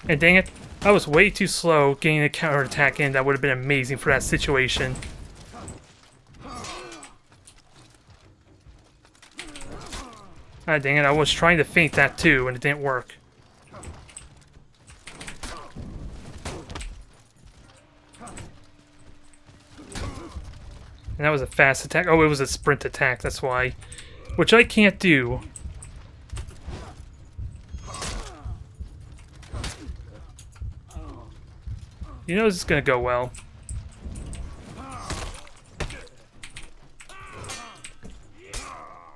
A: And dang it, I was way too slow getting a counterattack in. That would have been amazing for that situation. Ah, dang it, I was trying to feint that too, and it didn't work. And that was a fast attack. Oh, it was a sprint attack, that's why. Which I can't do. You know this is gonna go well.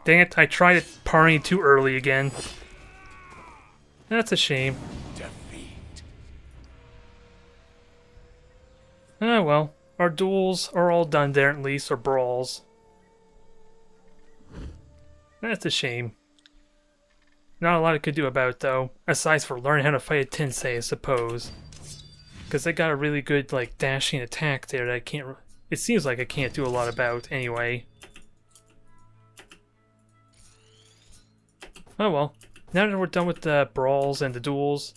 A: Dang it, I tried it parrying too early again. That's a shame. Ah well, our duels are all done there at least, or brawls. That's a shame. Not a lot I could do about it though, aside for learning how to fight a Tensei, I suppose. Because they got a really good, like, dashing attack there that I can't... It seems like I can't do a lot about, anyway. Oh well. Now that we're done with the brawls and the duels,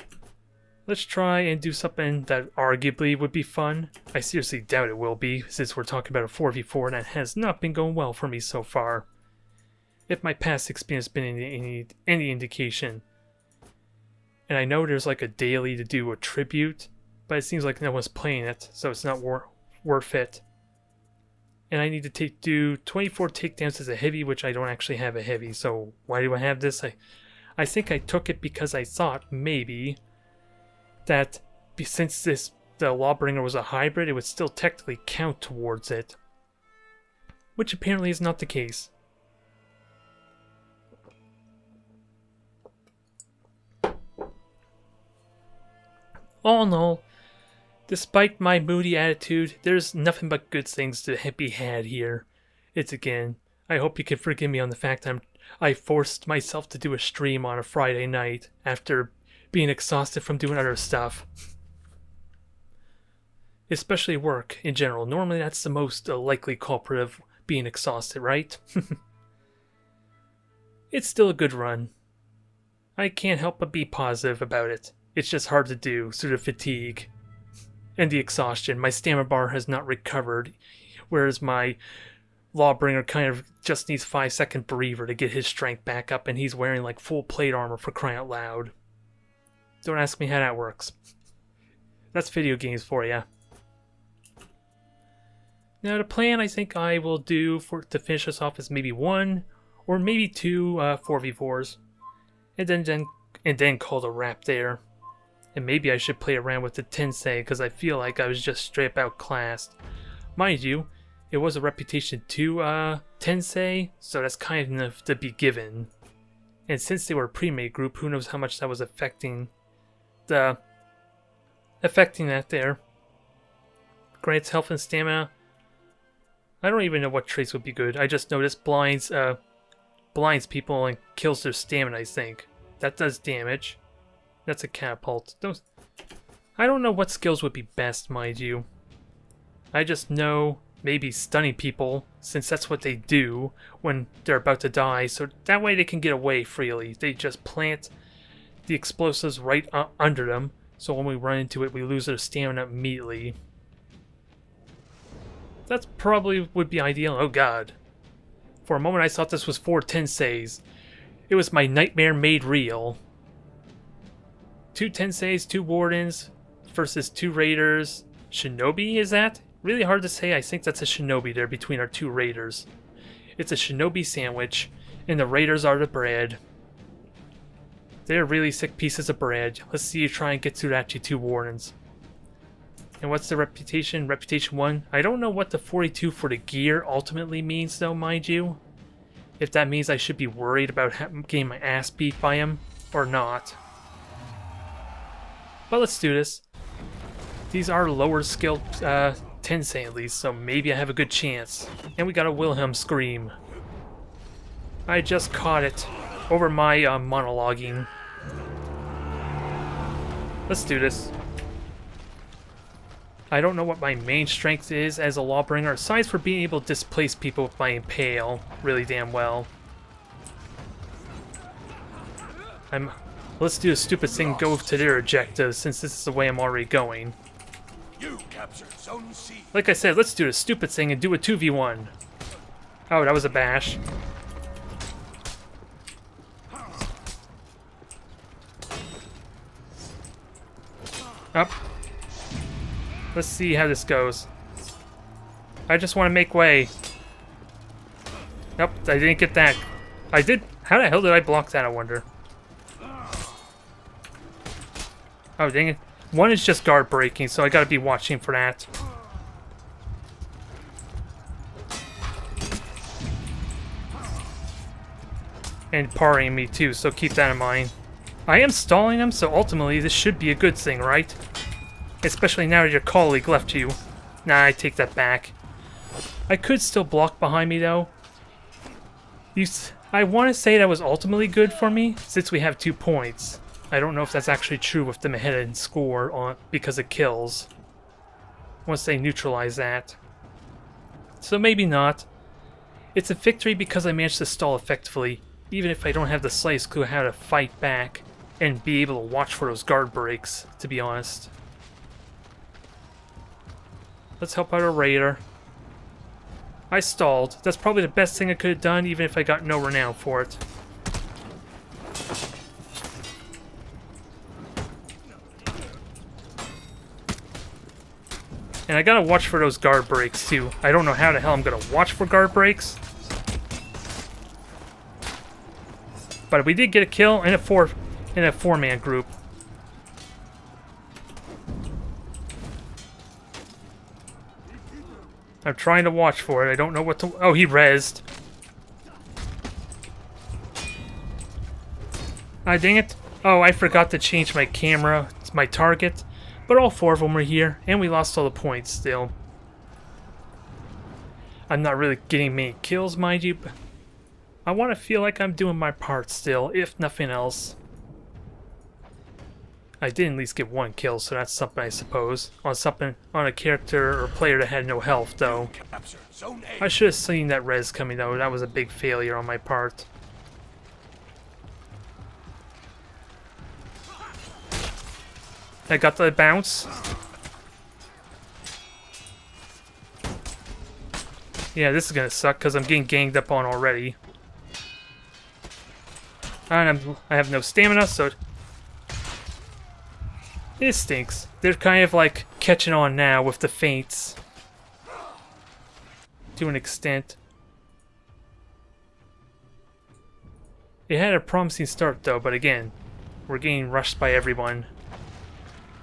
A: let's try and do something that arguably would be fun. I seriously doubt it will be, since we're talking about a 4v4 and that has not been going well for me so far. If my past experience has been any indication. And I know there's like a daily to do a tribute, but it seems like no one's playing it, so it's not worth it. And I need to do 24 takedowns as a heavy, which I don't actually have a heavy, so why do I have this? I think I took it because I thought, maybe, that since the Lawbringer was a hybrid, it would still technically count towards it. Which apparently is not the case. All in all, despite my moody attitude, there's nothing but good things to be had here. It's again. I hope you can forgive me on the fact I forced myself to do a stream on a Friday night after being exhausted from doing other stuff. Especially work in general. Normally that's the most likely culprit of being exhausted, right? It's still a good run. I can't help but be positive about it. It's just hard to do through the fatigue and the exhaustion. My stamina bar has not recovered, whereas my Lawbringer kind of just needs 5-second breather to get his strength back up, and he's wearing like full plate armor for crying out loud. Don't ask me how that works. That's video games for ya. Now the plan I think I will do to finish us off is maybe 1 or maybe 2 4v4s, and then call it a wrap there. And maybe I should play around with the Tensei because I feel like I was just straight up outclassed. Mind you, it was a reputation 2 Tensei, so that's kind enough to be given. And since they were a pre-made group, who knows how much that was affecting that there. Grants health and stamina. I don't even know what traits would be good. I just noticed blinds people and kills their stamina, I think. That does damage. That's a catapult. I don't know what skills would be best, mind you. I just know maybe stunning people, since that's what they do when they're about to die, so that way they can get away freely. They just plant the explosives right under them, so when we run into it, we lose their stamina immediately. That's probably would be ideal. Oh god. For a moment I thought this was 4 Tenseis. It was my nightmare made real. 2 Tenseis, 2 Wardens versus 2 Raiders. Shinobi, is that? Really hard to say. I think that's a Shinobi there between our 2 Raiders. It's a Shinobi sandwich, and the Raiders are the bread. They're really sick pieces of bread. Let's see you try and get through that, you 2 Wardens. And what's the reputation? Reputation 1. I don't know what the 42 for the gear ultimately means, though, mind you. If that means I should be worried about getting my ass beat by him, or not. But let's do this. These are lower skilled Tensei at least, so maybe I have a good chance. And we got a Wilhelm scream. I just caught it over my monologuing. Let's do this. I don't know what my main strength is as a Lawbringer, aside for being able to displace people with my Impale really damn well. Let's do a stupid thing, go to their objectives, since this is the way I'm already going.
B: You captured Zone C.
A: Like I said, let's do the stupid thing and do a 2v1. Oh, that was a bash. Up. Let's see how this goes. I just want to make way. Nope, I didn't get that. I did. How the hell did I block that, I wonder? Oh, dang it. One is just guard breaking, so I gotta be watching for that. And parrying me too, so keep that in mind. I am stalling them, so ultimately this should be a good thing, right? Especially now that your colleague left you. Nah, I take that back. I could still block behind me, though. I want to say that was ultimately good for me, since we have 2 points. I don't know if that's actually true with them ahead in score because of kills. Once they neutralize that. So maybe not. It's a victory because I managed to stall effectively, even if I don't have the slightest clue how to fight back and be able to watch for those guard breaks, to be honest. Let's help out a Raider. I stalled. That's probably the best thing I could have done, even if I got no renown for it. And I gotta watch for those guard breaks, too. I don't know how the hell I'm gonna watch for guard breaks. But we did get a kill in a four-man group. I'm trying to watch for it. I don't know what to... Oh, he rezzed. Ah, dang it. Oh, I forgot to change my camera. It's my target. But all 4 of them were here, and we lost all the points still. I'm not really getting many kills, mind you, but I want to feel like I'm doing my part still, if nothing else. I did at least get 1 kill, so that's something I suppose. On a character or player that had no health, though.
B: Captured Zone A.
A: I should have seen that res coming, though. That was a big failure on my part. I got the bounce. Yeah, this is gonna suck because I'm getting ganged up on already. And I have no stamina, so it stinks. They're kind of like catching on now with the feints. To an extent. It had a promising start though, but again, we're getting rushed by everyone.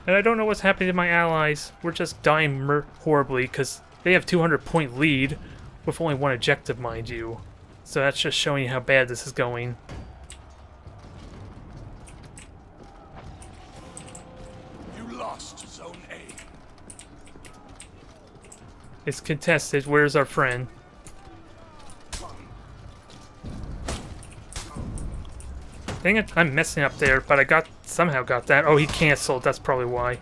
A: And I don't know what's happening to my allies. We're just dying horribly because they have 200-point lead with only 1 objective, mind you. So that's just showing you how bad this is going.
B: Lost Zone A.
A: It's contested. Where's our friend? Dang it, I'm messing up there, but I somehow got that. Oh, he canceled. That's probably why.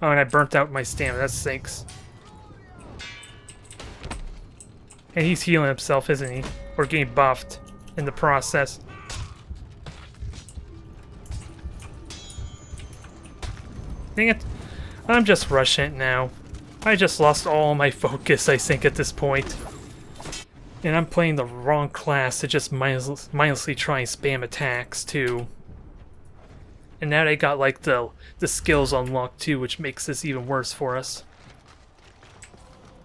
A: Oh, and I burnt out my stamina. That stinks. And he's healing himself, isn't he? Or getting buffed in the process. Dang it. I'm just rushing it now. I just lost all my focus, I think, at this point. And I'm playing the wrong class to just mindlessly try and spam attacks, too. And now they got, like, the skills unlocked, too, which makes this even worse for us.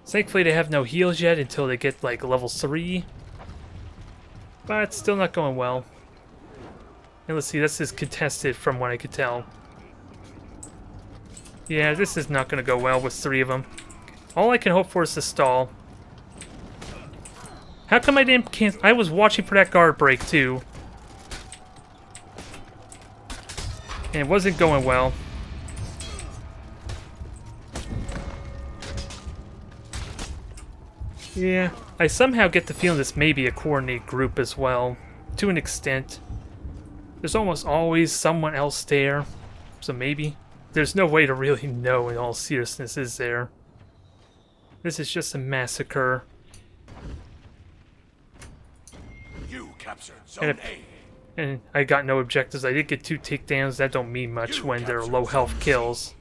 A: Thankfully, they have no heals yet until they get, like, level 3. But it's still not going well. And let's see, this is contested from what I could tell. Yeah, this is not going to go well with 3 of them. All I can hope for is to stall. How come I didn't cancel? I was watching for that guard break, too. And it wasn't going well. Yeah, I somehow get the feeling this may be a coordinated group as well. To an extent. There's almost always someone else there. So maybe. There's no way to really know in all seriousness, is there? This is just a massacre.
B: You captured Zone A.
A: And I got no objectives. I did get 2 takedowns. That don't mean much when they're low health kills.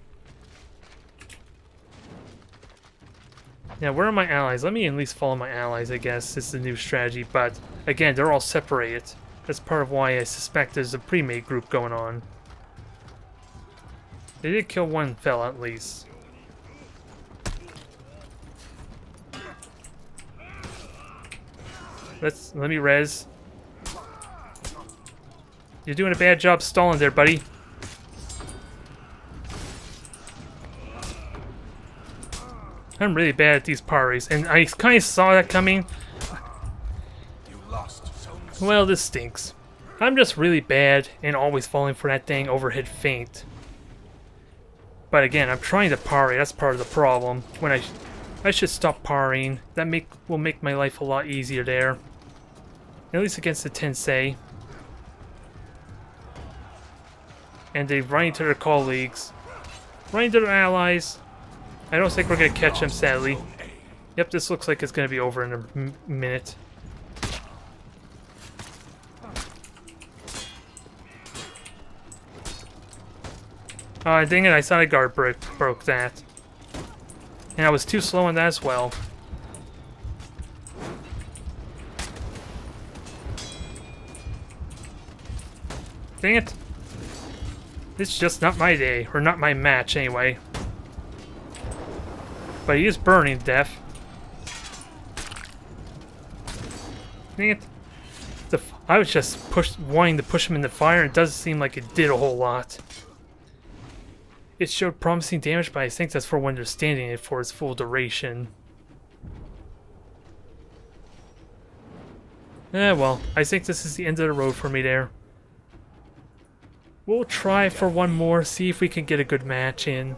A: Now, where are my allies? Let me at least follow my allies, I guess. It's the new strategy. But, again, they're all separated. That's part of why I suspect there's a pre-made group going on. They did kill 1 fella, at least. Let me res. You're doing a bad job stalling there, buddy. I'm really bad at these parries, and I kind of saw that coming. Well, this stinks. I'm just really bad and always falling for that dang overhead feint. But again, I'm trying to parry. That's part of the problem. When I should stop parrying. That will make my life a lot easier there. At least against the Tensei. And they run into their colleagues. Run into their allies. I don't think we're going to catch them, sadly. Yep, this looks like it's going to be over in a minute. Oh, dang it, I thought a guard broke that. And I was too slow on that as well. Dang it. It's just not my day, or not my match anyway. But he is burning to death. Dang it. I was just wanting to push him in the fire, and it doesn't seem like it did a whole lot. It showed promising damage, but I think that's for when they're standing it for its full duration. Well, I think this is the end of the road for me there. We'll try for one more, see if we can get a good match in.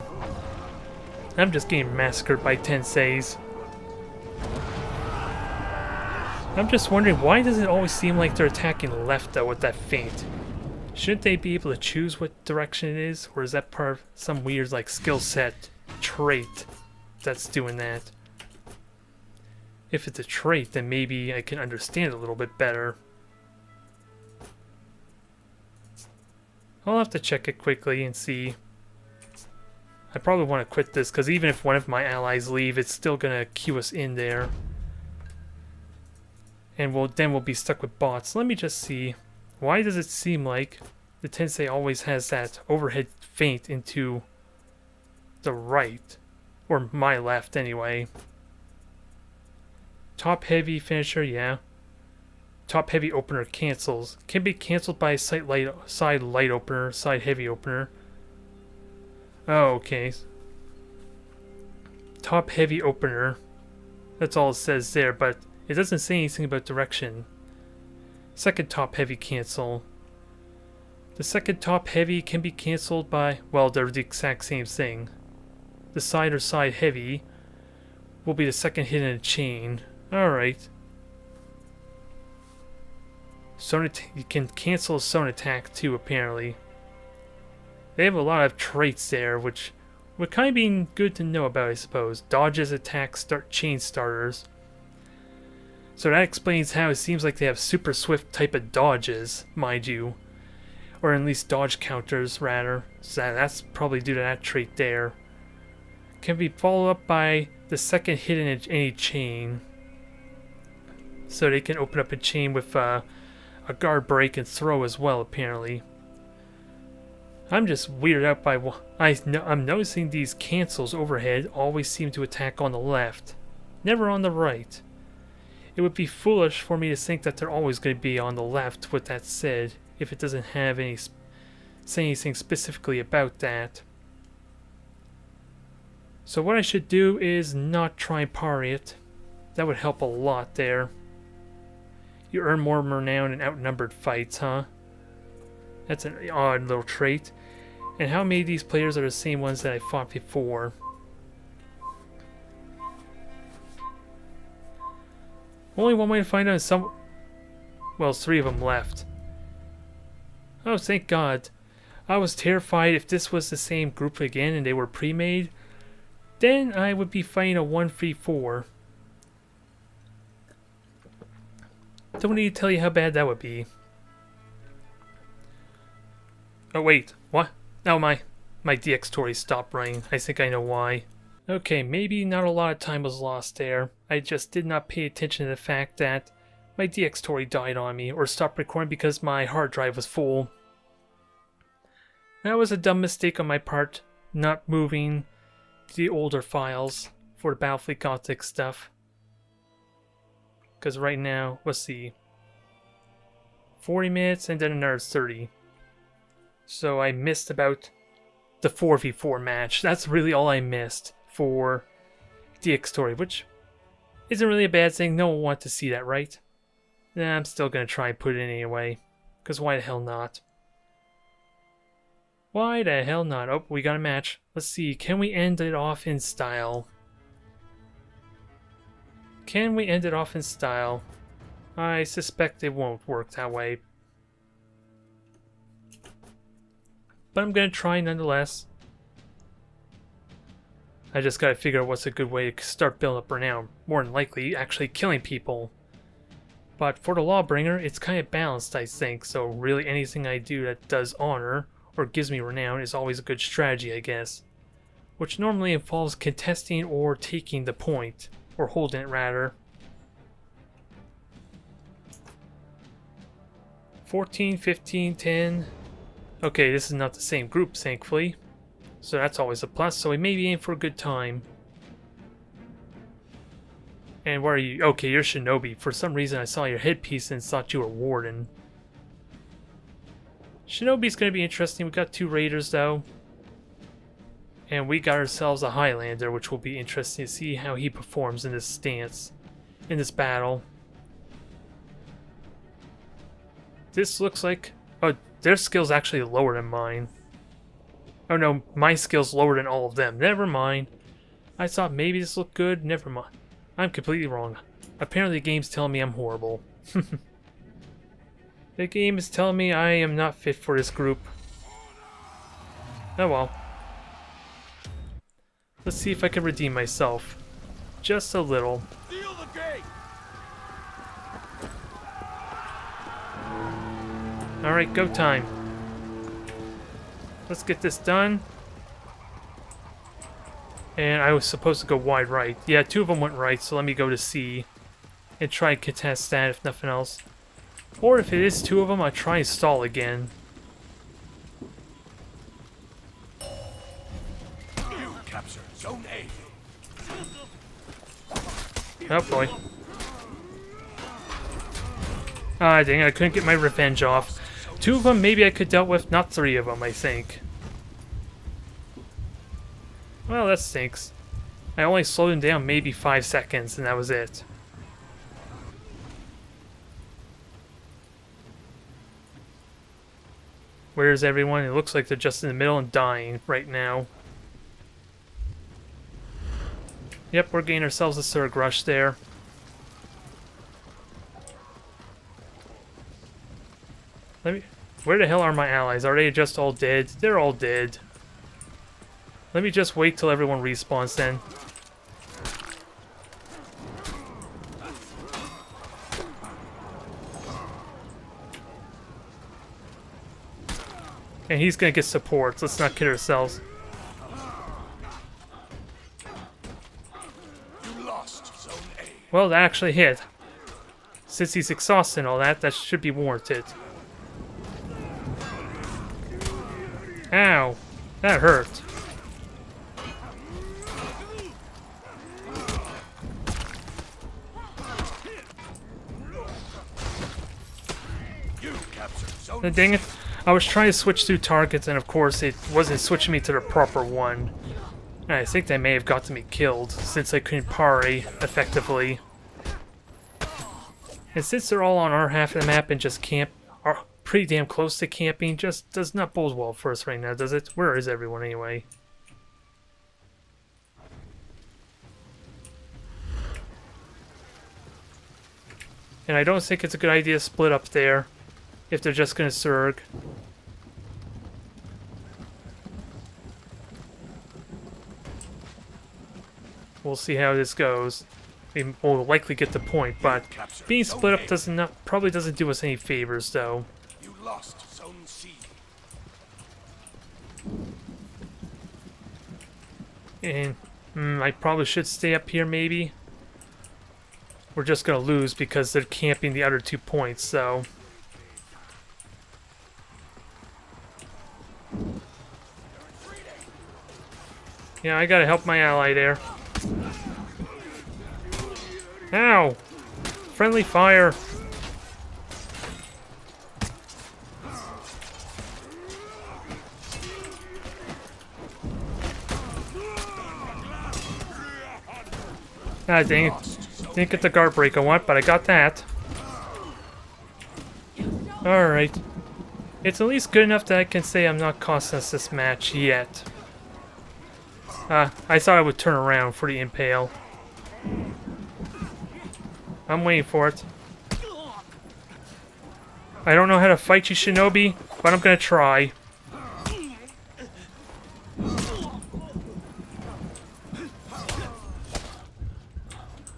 A: I'm just getting massacred by Tenseis. I'm just wondering, why does it always seem like they're attacking left though with that feint? Shouldn't they be able to choose what direction it is? Or is that part of some weird like skill set trait that's doing that? If it's a trait, then maybe I can understand it a little bit better. I'll have to check it quickly and see. I probably want to quit this because even if one of my allies leave, it's still going to queue us in there. And then we'll be stuck with bots. Let me just see. Why does it seem like the Tensei always has that overhead feint into the right? Or my left, anyway. Top heavy finisher, yeah. Top heavy opener cancels. Can be cancelled by side light opener, side heavy opener. Oh, okay. Top heavy opener. That's all it says there, but it doesn't say anything about direction. Second top heavy cancel. The second top heavy can be cancelled by, well, they're the exact same thing. The side or side heavy will be the second hit in a chain. Alright. You can cancel a zone attack too, apparently. They have a lot of traits there, which would kind of be good to know about, I suppose. Dodges, attacks, start chain starters. So that explains how it seems like they have super swift type of dodges, mind you. Or at least dodge counters, rather. So that's probably due to that trait there. Can be followed up by the second hit in any chain. So they can open up a chain with a guard break and throw as well, apparently. I'm just weirded out by I'm noticing these cancels overhead always seem to attack on the left, never on the right. It would be foolish for me to think that they're always going to be on the left with that said, if it doesn't have say anything specifically about that. So what I should do is not try and parry it. That would help a lot there. You earn more renown in outnumbered fights, huh? That's an odd little trait. And how many of these players are the same ones that I fought before? Only one way to find out is well, 3 of them left. Oh, thank God. I was terrified if this was the same group again and they were pre-made. Then I would be fighting a 1v4. Don't need to tell you how bad that would be. Oh wait, what? Oh, my DX story stopped running. I think I know why. Okay, maybe not a lot of time was lost there. I just did not pay attention to the fact that my DX story died on me, or stopped recording because my hard drive was full. That was a dumb mistake on my part, not moving the older files for the Battlefleet Gothic stuff. Because right now, let's see, 40 minutes and then another 30. So I missed about the 4v4 match. That's really all I missed for DX Story, which isn't really a bad thing. No one wants to see that, right? Nah, I'm still going to try and put it in anyway. Because why the hell not? Why the hell not? Oh, we got a match. Let's see. Can we end it off in style? Can we end it off in style? I suspect it won't work that way. But I'm going to try nonetheless. I just got to figure out what's a good way to start building up renown. More than likely, actually killing people. But for the Lawbringer, it's kind of balanced, I think. So really anything I do that does honor or gives me renown is always a good strategy, I guess. Which normally involves contesting or taking the point. Or holding it, rather. 14, 15, 10... Okay, this is not the same group, thankfully. So that's always a plus, so we may be in for a good time. And where are you? Okay, you're Shinobi. For some reason I saw your headpiece and thought you were Warden. Shinobi's gonna be interesting. We got 2 Raiders, though. And we got ourselves a Highlander, which will be interesting to see how he performs in this stance. In this battle. This looks like... Oh, their skill's actually lower than mine. Oh no, my skill's lower than all of them. Never mind. I thought maybe this looked good. Never mind. I'm completely wrong. Apparently the game's telling me I'm horrible. The game is telling me I am not fit for this group. Oh well. Let's see if I can redeem myself. Just a little.
B: Seal the gate.
A: Alright, go time. Let's get this done. And I was supposed to go wide right. Yeah, 2 of them went right, so let me go to C. And try and contest that if nothing else. Or if it is 2 of them, I'll try and stall again.
B: You captured Zone A.
A: Oh boy. Ah, dang it, I couldn't get my revenge off. 2 of them maybe I could dealt with, not 3 of them, I think. Well, that stinks. I only slowed him down maybe 5 seconds, and that was it. Where's everyone? It looks like they're just in the middle and dying right now. Yep, we're getting ourselves a Surg Rush there. Where the hell are my allies? Are they just all dead? They're all dead. Let me just wait till everyone respawns then. And he's gonna get support. Let's not kid ourselves.
B: You lost Zone A.
A: Well, that actually hit. Since he's exhausted and all that, that should be warranted. Ow! That hurt.
B: You captured Zone
A: Dang it. I was trying to switch through targets, and of course it wasn't switching me to the proper one. And I think that may have gotten me killed, since I couldn't parry effectively. And since they're all on our half of the map and just camp, are pretty damn close to camping, just does not bode well for us right now, does it? Where is everyone anyway? And I don't think it's a good idea to split up there, if they're just gonna Surg. We'll see how this goes. We will likely get the point, but being split up probably doesn't do us any favors, though.
B: You lost Zone C.
A: And I probably should stay up here, maybe. We're just gonna lose because they're camping the other 2 points, so. Yeah, I gotta help my ally there. Ow! Friendly fire! Ah, dang it. Didn't get the guard break I want, but I got that. Alright. It's at least good enough that I can say I'm not costing us this match yet. I thought I would turn around for the impale. I'm waiting for it. I don't know how to fight you, Shinobi, but I'm gonna try.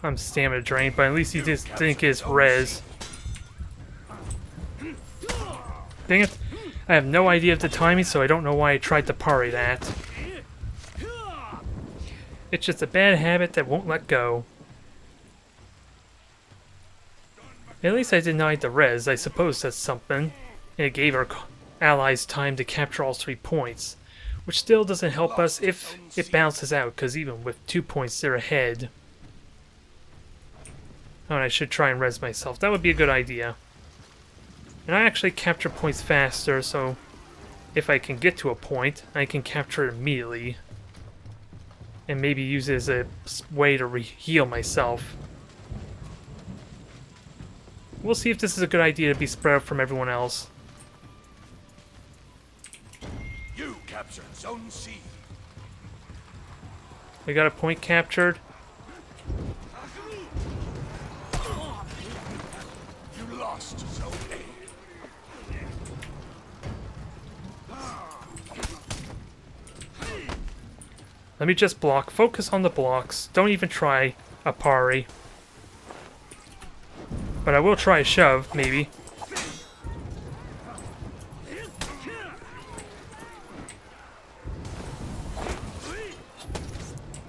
A: I'm stamina drained, but at least he just didn't get his res. Dang it. I have no idea of the timing, so I don't know why I tried to parry that. It's just a bad habit that won't let go. At least I denied the res, I suppose that's something. And it gave our allies time to capture all 3 points. Which still doesn't help us if it bounces out, because even with 2 points they're ahead. Oh, and I should try and res myself. That would be a good idea. And I actually capture points faster, so if I can get to a point, I can capture it immediately. And maybe use it as a way to heal myself. We'll see if this is a good idea to be spread out from everyone else.
B: captured Zone C.
A: We got a point captured.
B: You lost Zone A.
A: Let me just block. Focus on the blocks. Don't even try a parry. But I will try a shove, maybe.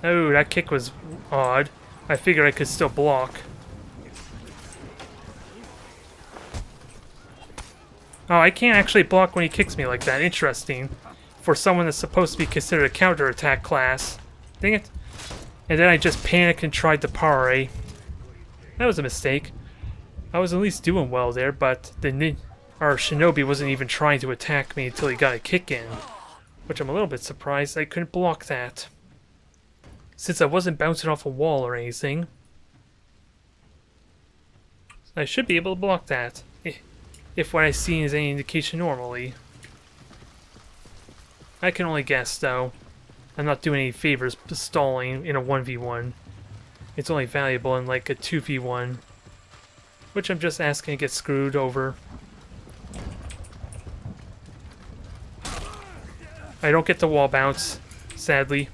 A: Oh, that kick was odd. I figured I could still block. Oh, I can't actually block when he kicks me like that. Interesting. For someone that's supposed to be considered a counterattack class. Dang it. And then I just panicked and tried to parry. That was a mistake. I was at least doing well there, but our shinobi wasn't even trying to attack me until he got a kick in. Which I'm a little bit surprised I couldn't block that. Since I wasn't bouncing off a wall or anything. I should be able to block that. If what I see is any indication normally. I can only guess, though. I'm not doing any favors stalling in a 1v1. It's only valuable in like a 2v1. Which I'm just asking to get screwed over. I don't get the wall bounce, sadly.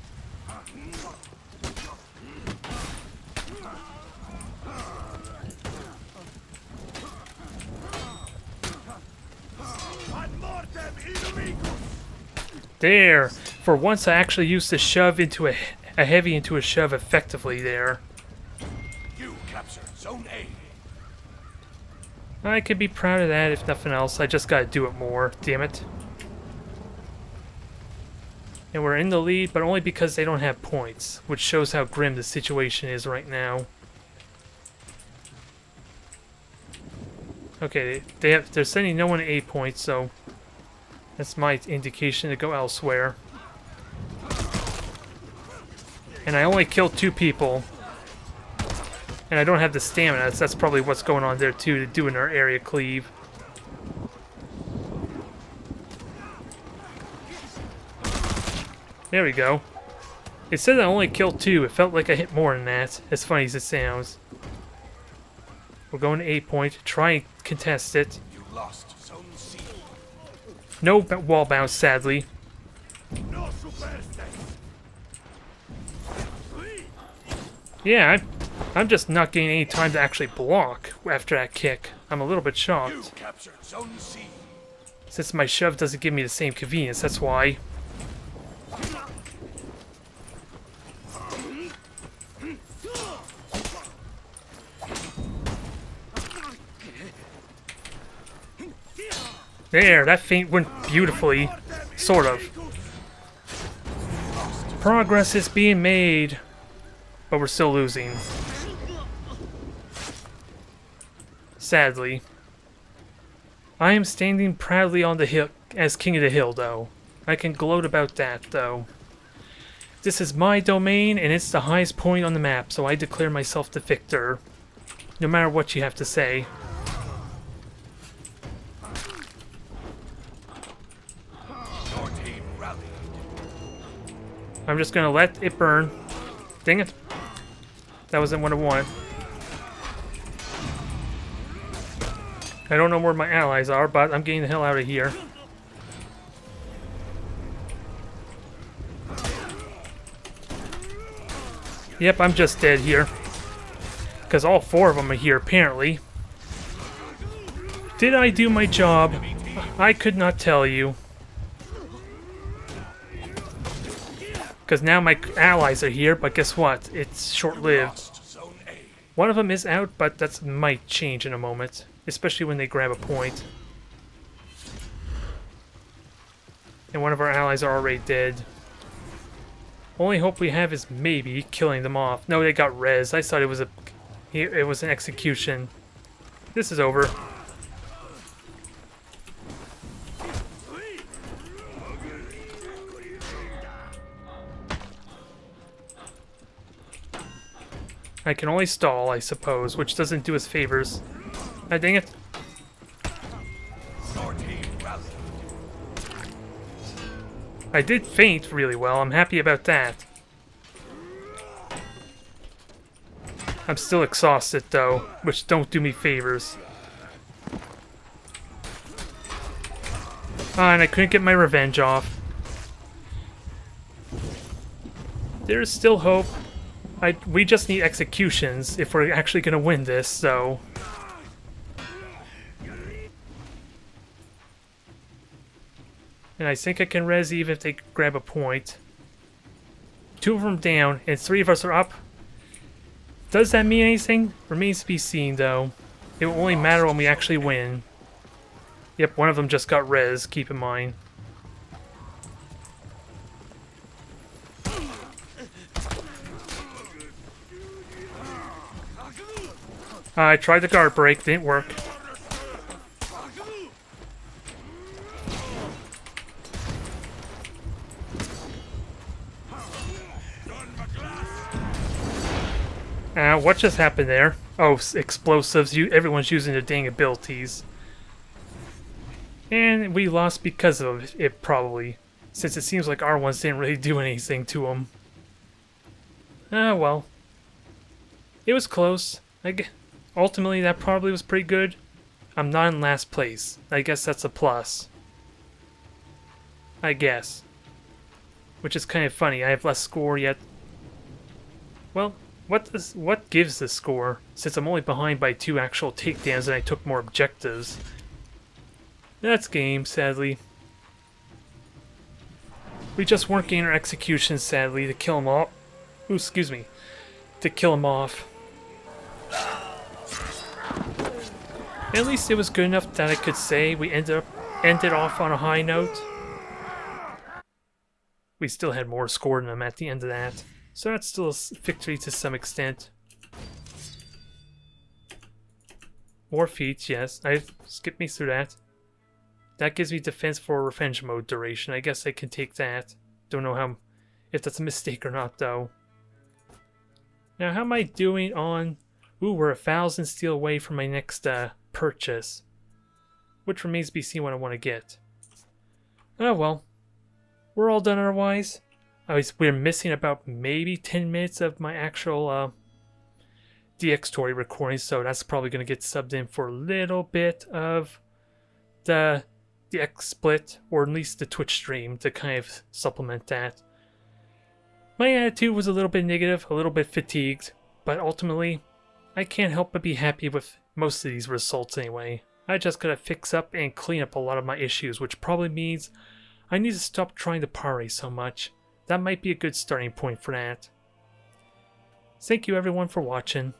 A: There! For once I actually used the shove into a heavy into a shove effectively there.
B: You captured Zone A.
A: I could be proud of that if nothing else. I just gotta do it more, damn it. And we're in the lead, but only because they don't have points, which shows how grim the situation is right now. Okay, they're sending no one 8 points, so that's my indication to go elsewhere. And I only killed 2 people. And I don't have the stamina, so that's probably what's going on there too, to do in our area cleave. There we go. It said I only killed 2. It felt like I hit more than that, as funny as it sounds. We're going to 8 point. Try and contest it.
B: You lost Zone C.
A: No wall bounce, sadly.
B: No super state.
A: Yeah, I'm just not getting any time to actually block after that kick. I'm a little bit
B: You
A: shocked.
B: captured Zone C.
A: Since my shove doesn't give me the same convenience, that's why. There, that feint went beautifully. Sort of. Progress is being made. But we're still losing. Sadly. I am standing proudly on the hill as king of the hill, though. I can gloat about that, though. This is my domain, and it's the highest point on the map, so I declare myself the victor. No matter what you have to say.
B: Your team rallied.
A: I'm just gonna let it burn. Dang it. That wasn't what I wanted. I don't know where my allies are, but I'm getting the hell out of here. Yep, I'm just dead here. Because all 4 of them are here, apparently. Did I do my job? I could not tell you. Because now my allies are here, but guess what? It's short-lived.
B: Lost Zone A.
A: One of them is out, but that might change in a moment. Especially when they grab a point. And one of our allies are already dead. Only hope we have is maybe killing them off. No, they got res. I thought it was an execution. This is over. I can only stall, I suppose, which doesn't do us favors. Ah, dang it.
B: Your team rallied.
A: I did feint really well. I'm happy about that. I'm still exhausted though, which don't do me favors. And I couldn't get my revenge off. There's still hope. We just need executions if we're actually gonna win this, so... And I think I can res even if they grab a point. 2 of them down, and 3 of us are up. Does that mean anything? Remains to be seen, though. It will only matter when we actually win. Yep, one of them just got res, keep in mind. I tried the guard break, didn't work. What just happened there? Oh, explosives. Everyone's using their dang abilities. And we lost because of it, probably. Since it seems like our ones didn't really do anything to them. Well. It was close. Ultimately, that probably was pretty good. I'm not in last place. I guess that's a plus. I guess. Which is kind of funny. I have less score yet. Well, what gives the score? Since I'm only behind by 2 actual takedowns and I took more objectives. That's game, sadly. We just weren't getting our executions, sadly, to kill him off. Ooh, excuse me. To kill him off. At least it was good enough that I could say we ended off on a high note. We still had more score than them at the end of that. So that's still a victory to some extent. More feats, yes. I skipped me through that. That gives me defense for revenge mode duration. I guess I can take that. Don't know if that's a mistake or not, though. Now, how am I doing on... Ooh, we're 1,000 steel away from my next purchase. Which remains to be seen what I want to get. Oh, well. We're all done otherwise. We're missing about maybe 10 minutes of my actual DX story recording, so that's probably going to get subbed in for a little bit of the X split, or at least the Twitch stream, to kind of supplement that. My attitude was a little bit negative, a little bit fatigued, but ultimately, I can't help but be happy with most of these results anyway. I just gotta fix up and clean up a lot of my issues, which probably means I need to stop trying to parry so much. That might be a good starting point for that. Thank you everyone for watching.